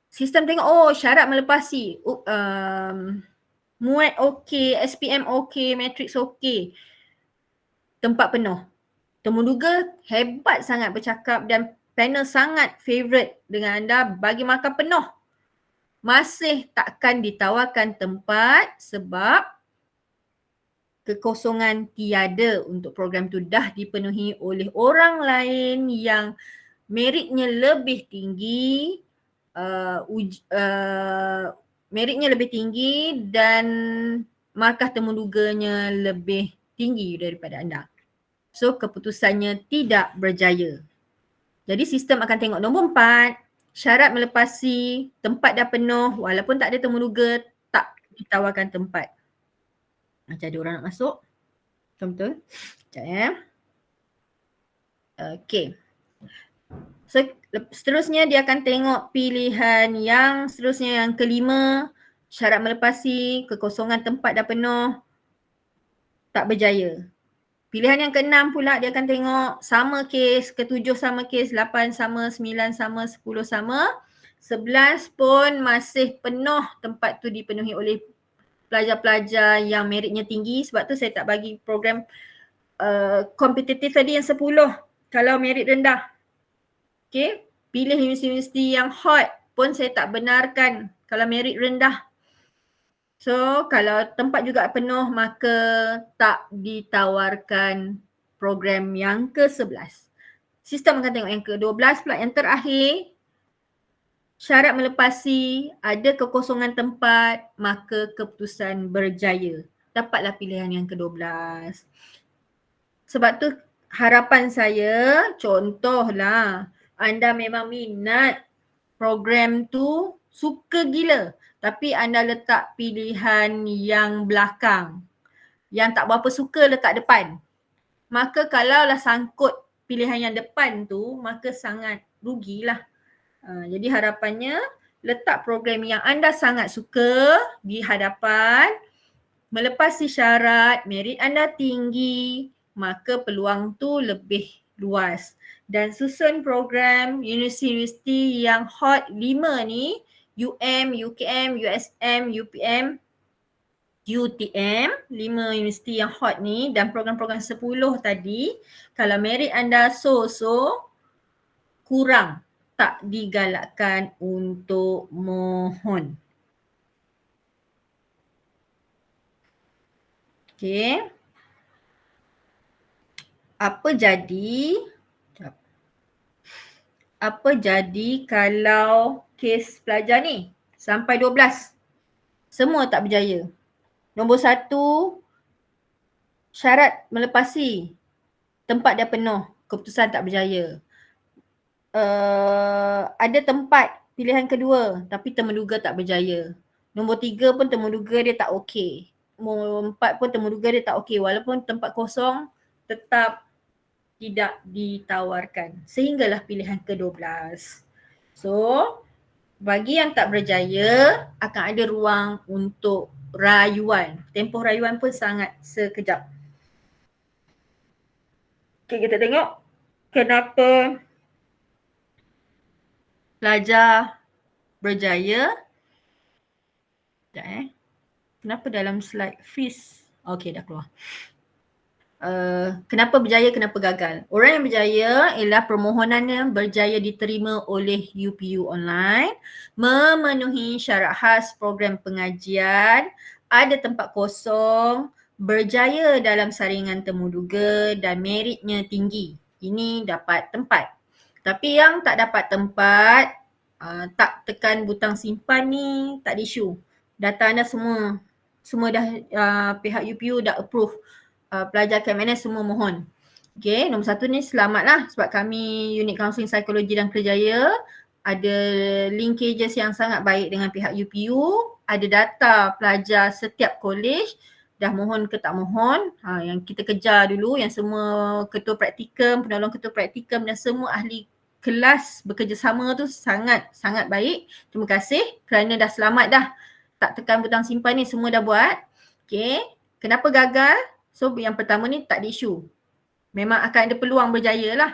Sistem tengok, syarat melepasi. MUAT okey, SPM okey, matrix okey. Tempat penuh. Temuduga hebat sangat bercakap dan panel sangat favourite dengan anda, bagi markah penuh. Masih takkan ditawarkan tempat sebab kekosongan tiada untuk program tu dah dipenuhi oleh orang lain yang meritnya lebih tinggi, meritnya lebih tinggi dan markah temuduganya lebih tinggi daripada anda. So keputusannya tidak berjaya. Jadi sistem akan tengok nombor 4, syarat melepasi, tempat dah penuh walaupun tak ada temuduga, tak ditawarkan tempat. Macam ada orang nak masuk. Betul-betul. Sekejap ya. Okey. So seterusnya dia akan tengok pilihan yang seterusnya, yang kelima, syarat melepasi, kekosongan tempat dah penuh, tak berjaya. Pilihan yang keenam pula dia akan tengok sama kes, ketujuh sama kes, 8 sama, 9 sama, 10 sama, 11 pun masih penuh, tempat tu dipenuhi oleh pelajar-pelajar yang meritnya tinggi. Sebab tu saya tak bagi program kompetitif tadi yang 10 kalau merit rendah. Okay, pilih universiti yang hot pun saya tak benarkan kalau merit rendah. So kalau tempat juga penuh maka tak ditawarkan program yang ke-11. Sistem akan tengok yang ke-12 pula, yang terakhir, syarat melepasi, ada kekosongan tempat, maka keputusan berjaya. Dapatlah pilihan yang ke-12. Sebab tu harapan saya, contohlah anda memang minat program tu, suka gila, tapi anda letak pilihan yang belakang, yang tak berapa suka letak depan. Maka kalaulah sangkut pilihan yang depan tu, maka sangat rugilah. Jadi harapannya letak program yang anda sangat suka di hadapan, melepasi syarat, merit anda tinggi, maka peluang tu lebih luas. Dan susun program universiti yang hot 5 ni, UM, UKM, USM, UPM, UTM, 5 universiti yang hot ni, dan program-program 10 tadi, kalau merit anda so-so, kurang, tak digalakkan untuk mohon. Okay. Apa jadi kalau kes pelajar ni sampai 12 semua tak berjaya? Nombor 1, syarat melepasi, tempat dah penuh, keputusan tak berjaya. Ada tempat pilihan kedua tapi temuduga tak berjaya. Nombor 3 pun temuduga dia tak okey. Nombor 4 pun temuduga dia tak okey, walaupun tempat kosong tetap tidak ditawarkan. Sehinggalah pilihan ke-12. So, bagi yang tak berjaya akan ada ruang untuk rayuan. Tempoh rayuan pun sangat sekejap. Okay, kita tengok kenapa pelajar berjaya. Sekejap Kenapa dalam slide freeze? Okay, dah keluar. Kenapa berjaya, kenapa gagal? Orang yang berjaya ialah permohonannya berjaya diterima oleh UPU Online, memenuhi syarat khas program pengajian, ada tempat kosong, berjaya dalam saringan temuduga dan meritnya tinggi. Ini dapat tempat. Tapi yang tak dapat tempat, tak tekan butang simpan ni, tak ada isu. Data anda semua dah pihak UPU dah approve. Pelajar KMNS semua mohon. Okay, nombor 1 ni selamatlah sebab kami unit kaunseling psikologi dan kerjaya ada linkages yang sangat baik dengan pihak UPU, ada data pelajar setiap college dah mohon ke tak mohon. Yang kita kejar dulu, yang semua ketua praktikum, penolong ketua praktikum dan semua ahli kelas bekerjasama tu sangat baik. Terima kasih kerana dah selamat dah. Tak tekan butang simpan ni, semua dah buat. Okay, kenapa gagal? So yang pertama ni tak ada isu. Memang akan ada peluang berjaya lah.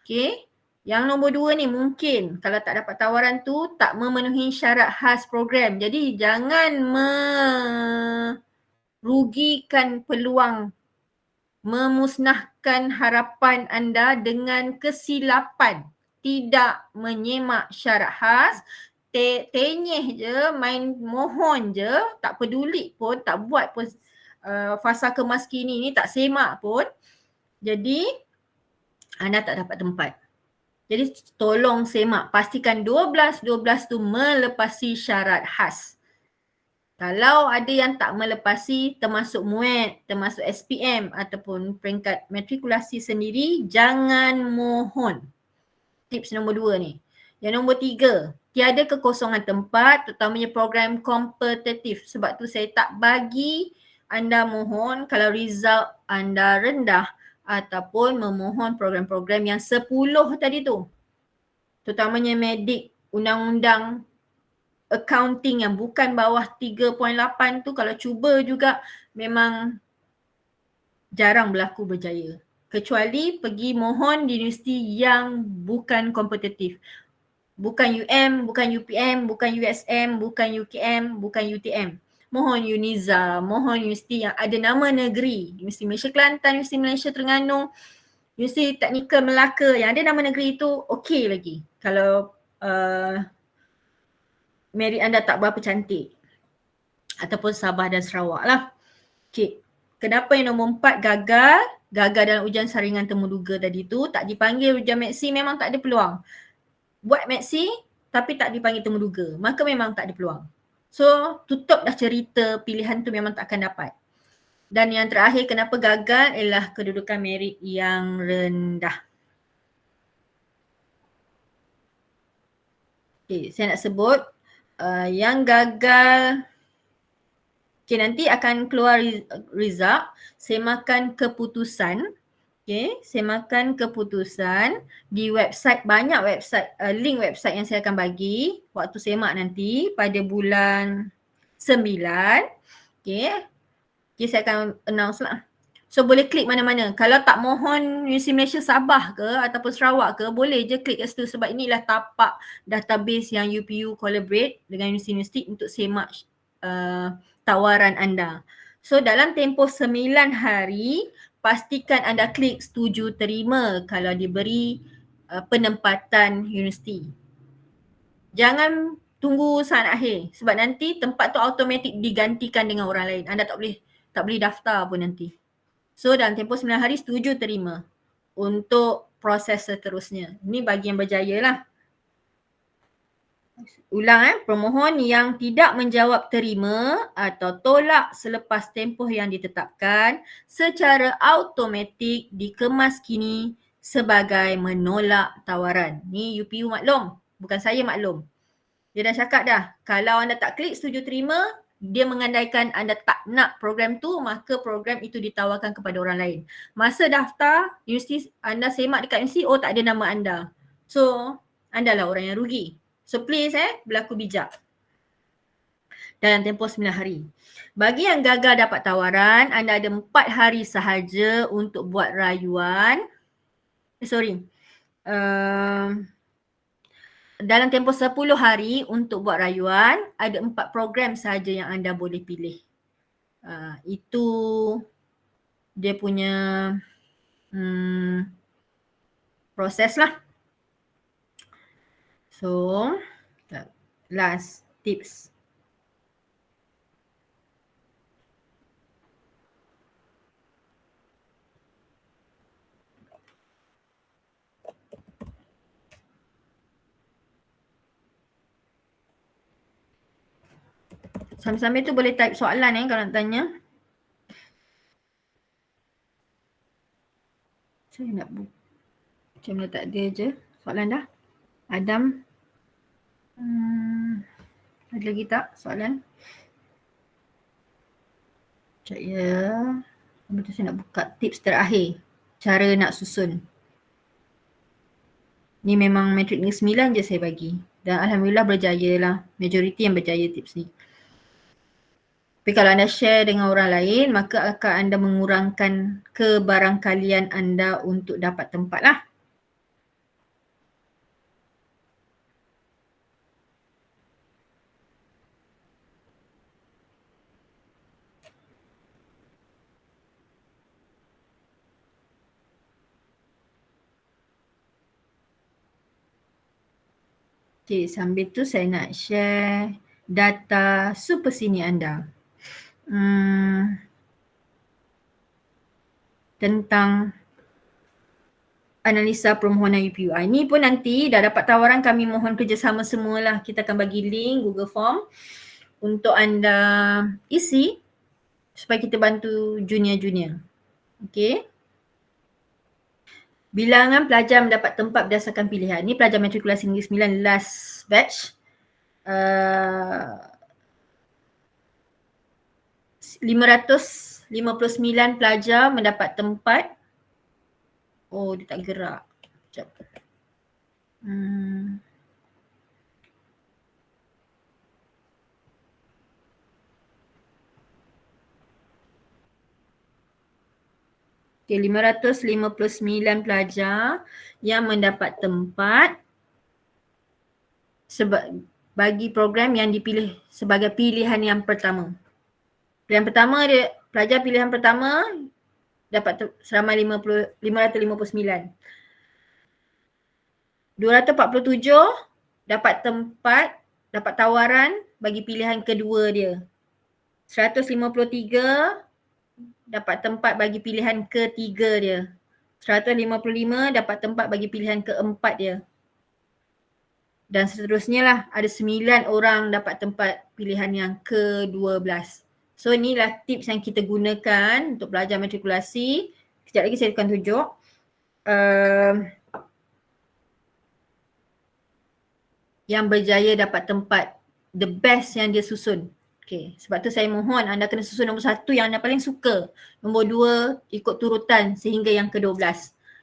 Okay. Yang nombor 2 ni mungkin kalau tak dapat tawaran tu tak memenuhi syarat khas program. Jadi jangan merugikan peluang, memusnahkan harapan anda dengan kesilapan. Tidak menyemak syarat khas, tenyeh je, main mohon je, tak peduli pun, tak buat pun fasa kemas kini ni tak semak pun, jadi anda tak dapat tempat. Jadi tolong semak, pastikan 12-12 tu melepasi syarat khas. Kalau ada yang tak melepasi termasuk MUET, termasuk SPM ataupun peringkat matrikulasi sendiri, jangan mohon. Tips nombor 2 ni. Yang nombor 3, tiada kekosongan tempat terutamanya program kompetitif. Sebab tu saya tak bagi anda mohon kalau result anda rendah ataupun memohon program-program yang 10 tadi tu. Terutamanya medik, undang-undang accounting yang bukan bawah 3.8 tu, kalau cuba juga memang jarang berlaku berjaya. Kecuali pergi mohon di universiti yang bukan kompetitif. Bukan UM, bukan UPM, bukan USM, bukan UKM, bukan UTM. Mohon UNIZA, mohon universiti yang ada nama negeri. Universiti Malaysia Kelantan, Universiti Malaysia Terengganu, Universiti Teknikal Melaka yang ada nama negeri itu okey lagi. Kalau merit anda tak berapa cantik. Ataupun Sabah dan Sarawak lah. Okay. Kenapa yang nombor 4 gagal? Gagal dalam ujian saringan temuduga tadi tu, tak dipanggil ujian maksi, memang tak ada peluang. Buat maksi tapi tak dipanggil temuduga, maka memang tak ada peluang. So tutup dah cerita pilihan tu memang tak akan dapat. Dan yang terakhir kenapa gagal ialah kedudukan merit yang rendah. Okay, saya nak sebut yang gagal. Okay, nanti akan keluar result, semakan keputusan. Okay, semakan keputusan di website, banyak website, link website yang saya akan bagi waktu semak nanti pada bulan 9. Okay, saya akan announce lah. So boleh klik mana-mana. Kalau tak mohon Universiti Malaysia Sabah ke ataupun Sarawak ke, boleh je klik kat situ sebab inilah tapak database yang UPU collaborate dengan universiti-universiti untuk semak tawaran anda. So dalam tempoh 9 hari, pastikan anda klik setuju terima kalau diberi penempatan universiti. Jangan tunggu saat akhir sebab nanti tempat tu automatik digantikan dengan orang lain. Anda tak boleh daftar pun nanti. So dalam tempoh 9 hari setuju terima untuk proses seterusnya. Ini bagi yang berjaya lah. Ulang pemohon yang tidak menjawab terima atau tolak selepas tempoh yang ditetapkan secara automatik dikemas kini sebagai menolak tawaran. Ni UPU maklum, bukan saya maklum. Dia dah cakap dah, kalau anda tak klik setuju terima, dia mengandaikan anda tak nak program tu, maka program itu ditawarkan kepada orang lain. Masa daftar, universiti anda semak dekat universiti, oh tak ada nama anda. So, anda lah orang yang rugi. So please berlaku bijak dalam tempoh 9 hari. Bagi yang gagal dapat tawaran, anda ada 4 hari sahaja untuk buat rayuan. Dalam tempoh 10 hari untuk buat rayuan, ada 4 program sahaja yang anda boleh pilih. Itu dia punya proses lah. So, last tips. Sambil-sambil tu boleh type soalan kalau nak tanya. Saya nak macam mana tak ada je soalan dah. Adam. Ada lagi tak soalan? Sekejap ya. Betul saya nak buka tips terakhir. Cara nak susun. Ni memang matrik negeri 9 je saya bagi. Dan Alhamdulillah berjaya lah. Majoriti yang berjaya tips ni. Tapi kalau anda share dengan orang lain, maka akan anda mengurangkan kebarangkalian anda untuk dapat tempat lah. Okay, sambil tu saya nak share data super senior anda. tentang analisa permohonan UPU. Ini pun nanti dah dapat tawaran, kami mohon kerjasama semualah. Kita akan bagi link Google Form untuk anda isi supaya kita bantu junior-junior. Okey. Bilangan pelajar mendapat tempat berdasarkan pilihan. Ini pelajar matrikulasi Negeri Sembilan last batch. 559 pelajar mendapat tempat. Oh, dia tak gerak. Sekejap. Okay, 559 pelajar yang mendapat tempat bagi program yang dipilih sebagai pilihan yang pertama. Pilihan pertama dia, pelajar pilihan pertama dapat seramai 559. 247 dapat tempat, dapat tawaran bagi pilihan kedua dia. 153 dapat tempat bagi pilihan ketiga dia. 155 dapat tempat bagi pilihan keempat dia. Dan seterusnya lah, ada 9 orang dapat tempat pilihan yang ke-12. So inilah tips yang kita gunakan untuk pelajar matrikulasi. Sekejap lagi saya akan tunjuk. Yang berjaya dapat tempat, the best yang dia susun. Okay, sebab tu saya mohon anda kena susun nombor 1 yang anda paling suka. Nombor 2 ikut turutan sehingga yang ke-12.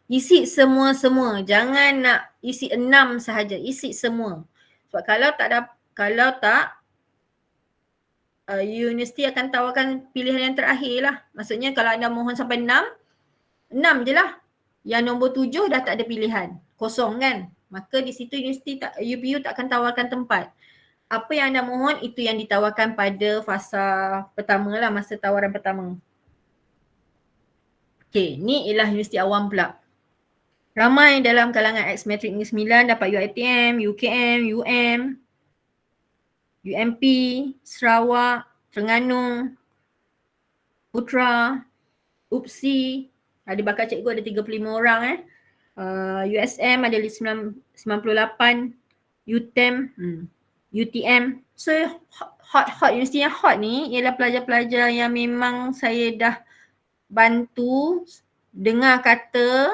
Isi semua-semua, jangan nak isi 6 sahaja, isi semua. Sebab kalau tak universiti akan tawarkan pilihan yang terakhir lah. Maksudnya kalau anda mohon sampai 6 je lah. Yang nombor 7 dah tak ada pilihan, kosong kan. Maka di situ universiti UPU tak akan tawarkan tempat. Apa yang anda mohon itu yang ditawarkan pada fasa pertama lah, masa tawaran pertama. Okay, ni ialah universiti awam pula. Ramai dalam kalangan ex-matric Negeri Sembilan dapat UiTM, UKM, UM, UMP, Sarawak, Terengganu, Putra, UPSI. Ada bakal cikgu ada 35 orang USM ada 98, UTM, UTM. So hot universiti yang hot ni ialah pelajar-pelajar yang memang saya dah bantu dengar kata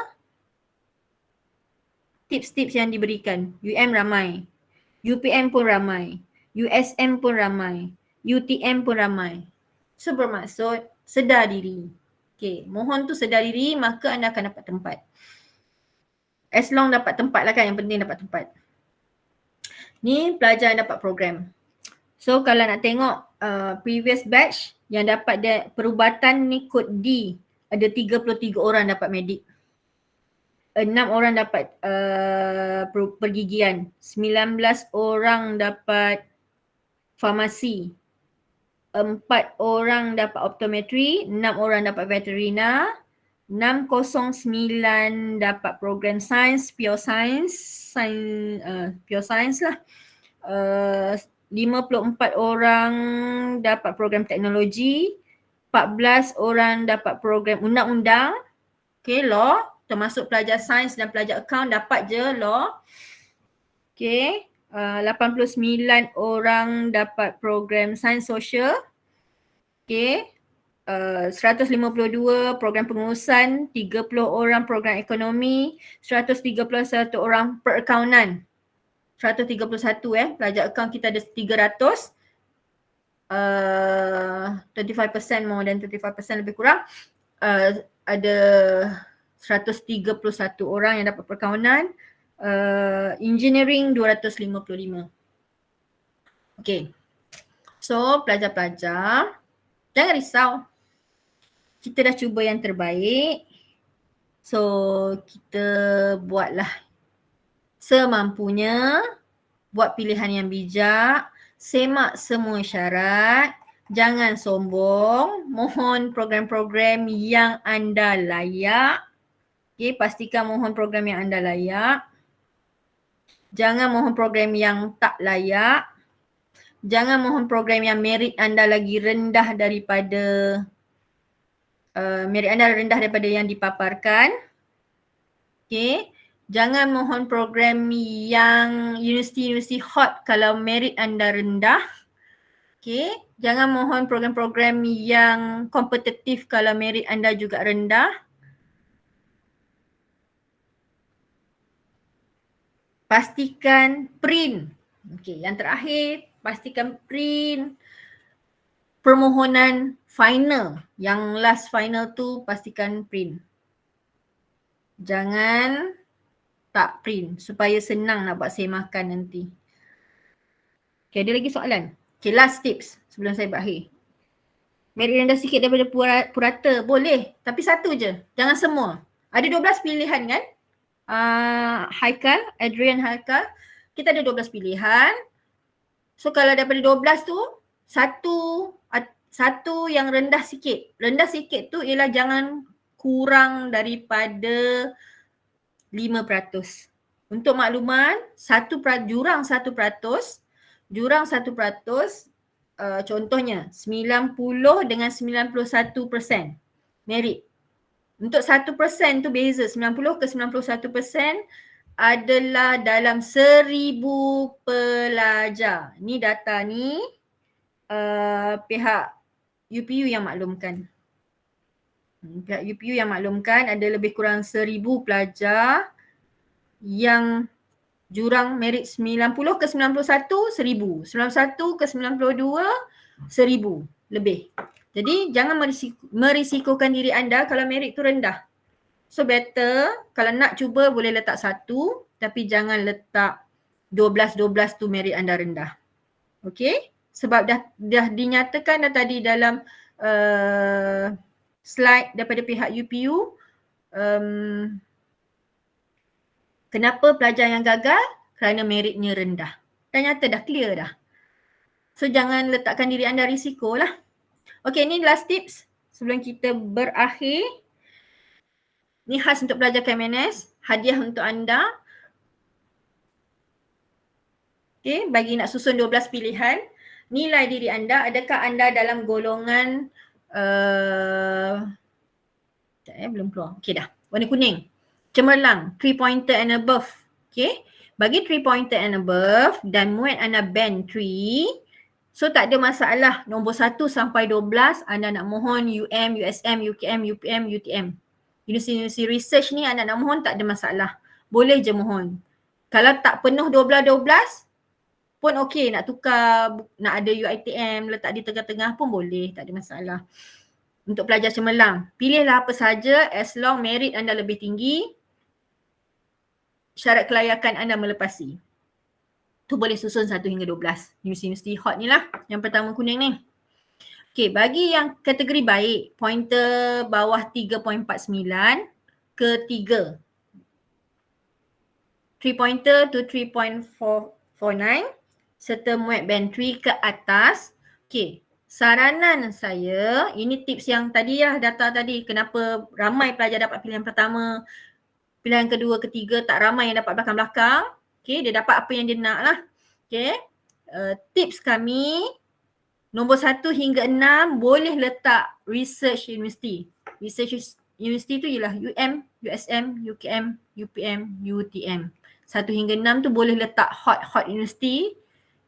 tips-tips yang diberikan. UM ramai, UPM pun ramai, USM pun ramai, UTM pun ramai. So bermaksud sedar diri. Okay, mohon tu sedar diri, maka anda akan dapat tempat. As long dapat tempat lah kan, yang penting dapat tempat. Ni pelajar yang dapat program. So kalau nak tengok previous batch yang dapat perubatan ni kod D, ada 33 orang dapat medik. 6 orang dapat pergigian, 19 orang dapat farmasi, 4 orang dapat optometri, 6 orang dapat veterina, 609 dapat program sains, pure science lah. 54 orang dapat program teknologi, 14 orang dapat program undang-undang, okay, law, termasuk pelajar sains dan pelajar account dapat je law. Okay, 89 orang dapat program sains sosial. Okay, 152 program pengurusan, 30 orang program ekonomi, 131 orang perakaunan. 131 pelajar account kita ada 300. 25% more than 25% lebih kurang. Ada 131 orang yang dapat perakaunan. Engineering 255. Okay. So pelajar-pelajar, jangan risau. Kita dah cuba yang terbaik. So kita buatlah semampunya, buat pilihan yang bijak, semak semua syarat, jangan sombong, mohon program-program yang anda layak. Okay, pastikan mohon program yang anda layak. Jangan mohon program yang tak layak. Jangan mohon program yang merit anda lagi rendah daripada merit anda rendah daripada yang dipaparkan. Okay. Jangan mohon program yang universiti-universiti hot kalau merit anda rendah. Okay. Jangan mohon program-program yang kompetitif kalau merit anda juga rendah. Pastikan print. Okay. Yang terakhir, pastikan print permohonan final. Yang last final tu pastikan print. Jangan tak print supaya senang nak buat semakan nanti. Okay, ada lagi soalan? Okay, last tips sebelum saya berakhir. Merit rendah sikit daripada purata, boleh. Tapi satu je, jangan semua. Ada 12 pilihan kan? Haikal, Adrian Haikal. Kita ada 12 pilihan. So kalau daripada 12 tu, satu yang rendah sikit. Rendah sikit tu ialah jangan kurang daripada 5%. Untuk makluman, jurang 1%, contohnya 90 dengan 91% merit. Untuk 1% tu beza, 90 ke 91% adalah dalam 1000 pelajar. Ni data ni pihak UPU yang maklumkan. Pihak UPU yang maklumkan ada lebih kurang 1000 pelajar yang jurang merit 90 ke 91, 1000. 91 ke 92, 1000 lebih. Jadi jangan merisikokan diri anda kalau merit tu rendah. So better kalau nak cuba boleh letak 1 tapi jangan letak 12 tu merit anda rendah. Okay? Sebab dah dinyatakan dah tadi dalam slide daripada pihak UPU, kenapa pelajar yang gagal? Kerana meritnya rendah. Dah nyata, dah clear dah. So jangan letakkan diri anda risiko lah. Okay, ni last tips sebelum kita berakhir. Ni khas untuk pelajar KMNS, hadiah untuk anda. Okay, bagi nak susun 12 pilihan. Nilai diri anda, adakah anda dalam golongan belum keluar. Okay dah, warna kuning. Cemerlang, 3 pointer and above. Okay, bagi 3 pointer and above dan muat anda band 3, so tak ada masalah nombor 1 sampai 12 anda nak mohon UM, USM, UKM, UPM, UTM. Universiti research ni anda nak mohon tak ada masalah. Boleh je mohon. Kalau tak penuh 12 pun okey, nak tukar, nak ada UITM letak di tengah-tengah pun boleh, tak ada masalah. Untuk pelajar cemerlang, pilihlah apa saja as long merit anda lebih tinggi, syarat kelayakan anda melepasi. Tu boleh susun 1 hingga 12. Universiti hot ni lah, yang pertama kuning ni. Okay, bagi yang kategori baik, pointer bawah 3.49 ke 3. 3 pointer to 3.49 serta muat band 3 ke atas. Okay, saranan saya, ini tips yang tadi lah, data tadi, kenapa ramai pelajar dapat pilihan pertama, pilihan kedua, ketiga, tak ramai yang dapat belakang-belakang. Okay, dia dapat apa yang dia nak lah. Okay, tips kami, nombor 1 hingga 6 boleh letak research university. Research university tu ialah UM, USM, UKM, UPM, UTM. 1 hingga 6 tu boleh letak hot university.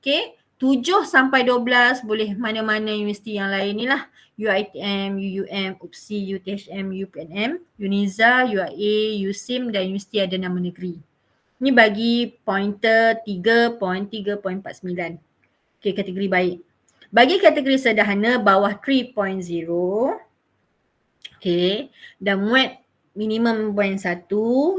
Okay, 7 sampai 12 boleh mana-mana universiti yang lain ni lah. UITM, UUM, UPSI, UTHM, UPNM, UNIZA, UIA, USIM dan Universiti ada nama negeri. Ni bagi pointer 3.3.49. Okay, kategori baik. Bagi kategori sederhana bawah 3.0, okay, dan muat minimum poin 1,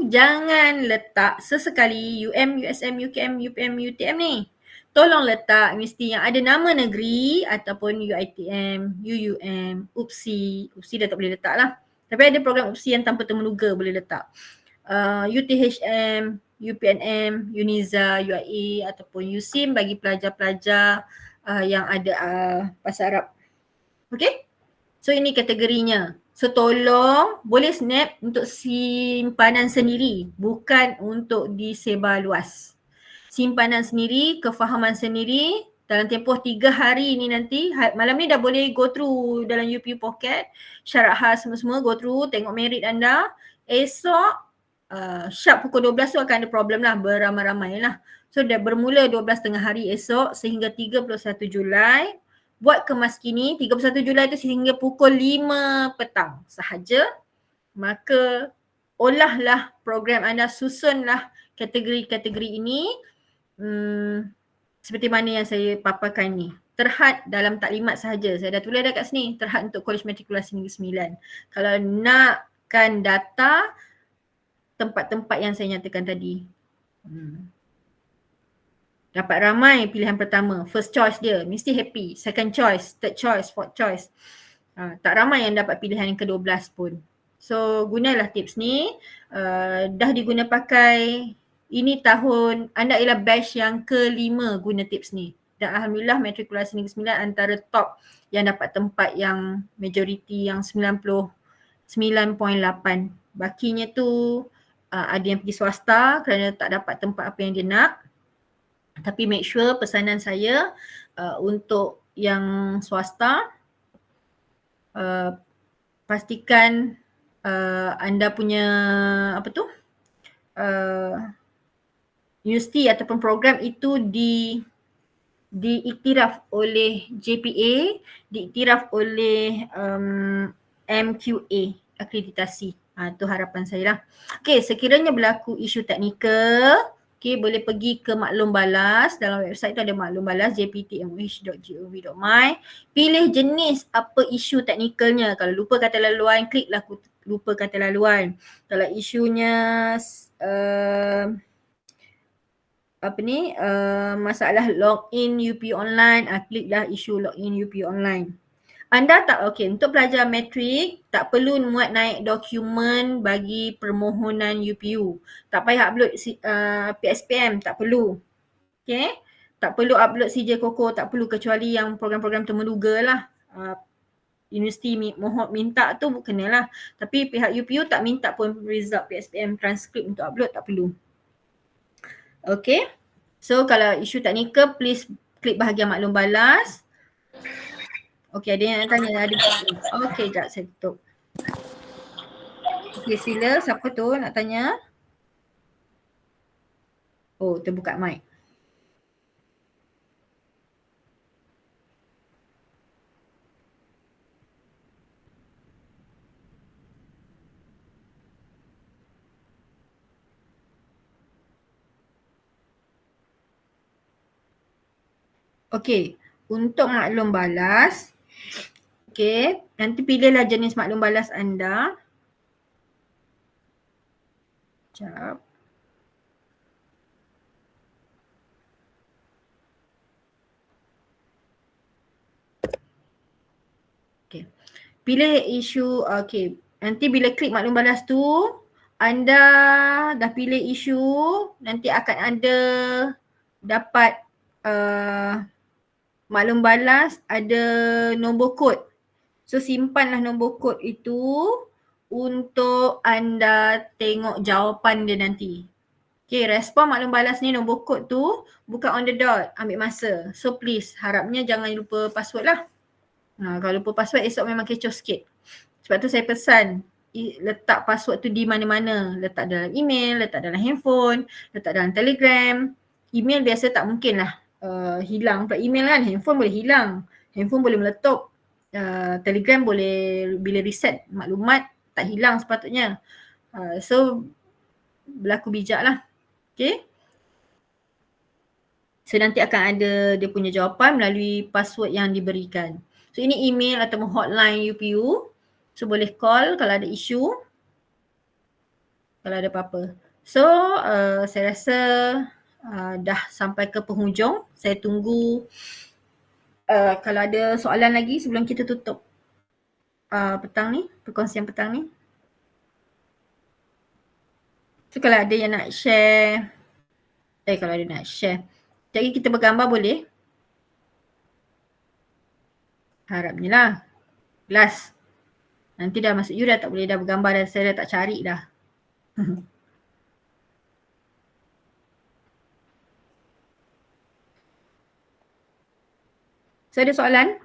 jangan letak sesekali UM, USM, UKM, UPM, UTM ni. Tolong letak universiti yang ada nama negeri ataupun UITM, UUM, UPSI. UPSI dah tak boleh letak lah. Tapi ada program UPSI yang tanpa temunuga boleh letak. UTHM, UPNM, UNIZA, UIA ataupun USIM bagi pelajar-pelajar yang ada bahasa Arab. Okay? So ini kategorinya. So tolong boleh snap untuk simpanan sendiri, bukan untuk disebar luas. Simpanan sendiri, kefahaman sendiri, dalam tempoh 3 hari ni nanti, malam ni dah boleh go through dalam UPU Pocket, syarat khas semua-semua go through, tengok merit anda. Esok sharp pukul 12 tu akan ada problem lah, beramai-ramai lah. So dah bermula 12 tengah hari esok sehingga 31 Julai. Buat kemas kini 31 Julai tu sehingga pukul 5 petang sahaja. Maka olahlah program anda, susunlah kategori-kategori ini seperti mana yang saya paparkan ni. Terhad dalam taklimat sahaja. Saya dah tulis dah kat sini. Terhad untuk Kolej Matrikulasi Negeri 9. Kalau nakkan data tempat-tempat yang saya nyatakan tadi. Dapat ramai pilihan pertama. First choice dia mesti happy. Second choice, third choice, fourth choice. Tak ramai yang dapat pilihan yang ke-12 pun. So gunalah tips ni. Dah diguna pakai. Ini tahun, anda ialah batch yang ke-5 guna tips ni. Dan Alhamdulillah Matrikulasi Negeri 9 antara top yang dapat tempat yang majoriti yang 99.8. Bakinya tu ada yang pergi swasta kerana tak dapat tempat apa yang dia nak. Tapi make sure pesanan saya untuk yang swasta, pastikan anda punya universiti ataupun program itu diiktiraf oleh JPA, diiktiraf oleh MQA, akreditasi. Itu harapan saya lah. Okay, sekiranya berlaku isu teknikal, boleh pergi ke maklum balas. Dalam website tu ada maklum balas jptmoh.gov.my. Pilih jenis apa isu teknikalnya. Kalau lupa kata laluan, kliklah lupa kata laluan. Kalau isunya masalah login UPU online, kliklah isu login UPU online. Anda untuk pelajar matrik tak perlu muat naik dokumen bagi permohonan UPU. Tak payah upload PSPM, tak perlu. Okay? Tak perlu upload CJ Koko, tak perlu kecuali yang program-program termeluga lah. Universiti minta tu kenalah. Tapi pihak UPU tak minta pun result PSPM transkrip untuk upload, tak perlu. Okay? So kalau isu teknikal, please klik bahagian maklum balas. Okay, ada yang tanya. Okay, sekejap saya tutup. Okay, sila. Siapa tu nak tanya? Oh, terbuka mic. Okay, untuk maklum balas, nanti pilihlah jenis maklum balas anda. Sekejap. Pilih isu, nanti bila klik maklum balas tu, anda dah pilih isu, nanti akan ada dapat maklum balas, ada nombor kod. So simpanlah nombor kod itu untuk anda tengok jawapan dia nanti. Respon maklum balas ni nombor kod tu bukan on the dot, ambil masa. So please, harapnya jangan lupa password lah. Kalau lupa password esok memang kecoh sikit. Sebab tu saya pesan letak password tu di mana-mana. Letak dalam email, letak dalam handphone, letak dalam Telegram. Email biasa tak mungkin lah hilang. Pula email kan, handphone boleh hilang. Handphone boleh meletup. Telegram boleh bila reset maklumat tak hilang sepatutnya. So berlaku bijak lah. Okay. So nanti akan ada dia punya jawapan melalui password yang diberikan. So ini email atau hotline UPU. So boleh call kalau ada isu. Kalau ada apa-apa. So saya rasa dah sampai ke penghujung. Saya tunggu kalau ada soalan lagi sebelum kita tutup petang ni, perkongsian petang ni. So kalau ada yang nak share, kalau ada nak share. Jadi kita bergambar boleh? Harapnya lah. Last. Nanti dah masuk you dah tak boleh dah bergambar dah. Saya dah tak cari dah. So ada soalan?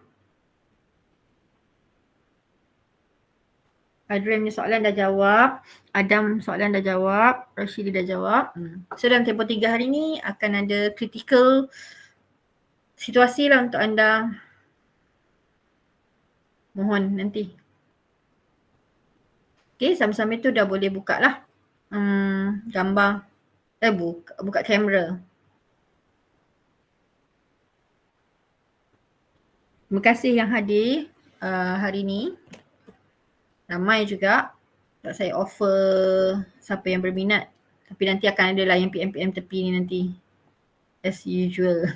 Adrian punya soalan dah jawab, Adam soalan dah jawab, Rashidi dah jawab. So dalam tempoh 3 hari ni akan ada critical situasi lah untuk anda. Mohon nanti. Okay, sama-sama itu dah boleh buka lah gambar. Buka kamera. Terima kasih yang hadir hari ni. Ramai juga. Tak saya offer siapa yang berminat. Tapi nanti akan ada lah yang PM-PM tepi ni nanti. As usual.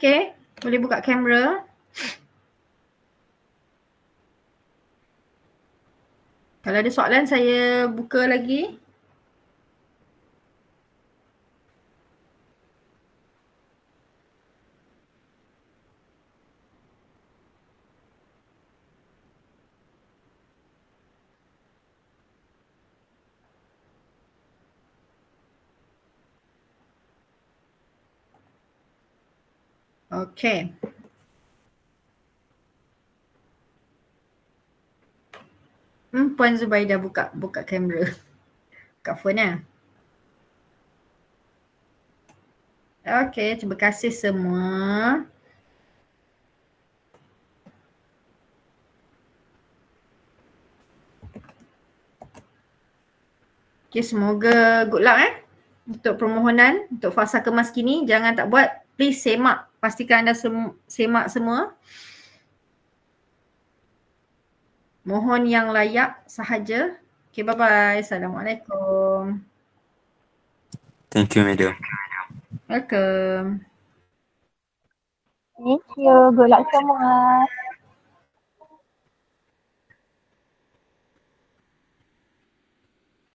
Okay, boleh buka kamera. Kalau ada soalan saya buka lagi. Okay. Puan Zubaidah buka kamera. Buka phone lah. Okay, terima kasih semua. Okay, semoga good luck untuk permohonan untuk fasa kemas kini. Jangan tak buat, please semak. Pastikan anda semak semua. Mohon yang layak sahaja. Okay, bye-bye. Assalamualaikum. Thank you, Madam. Welcome. Thank you. Good luck semua.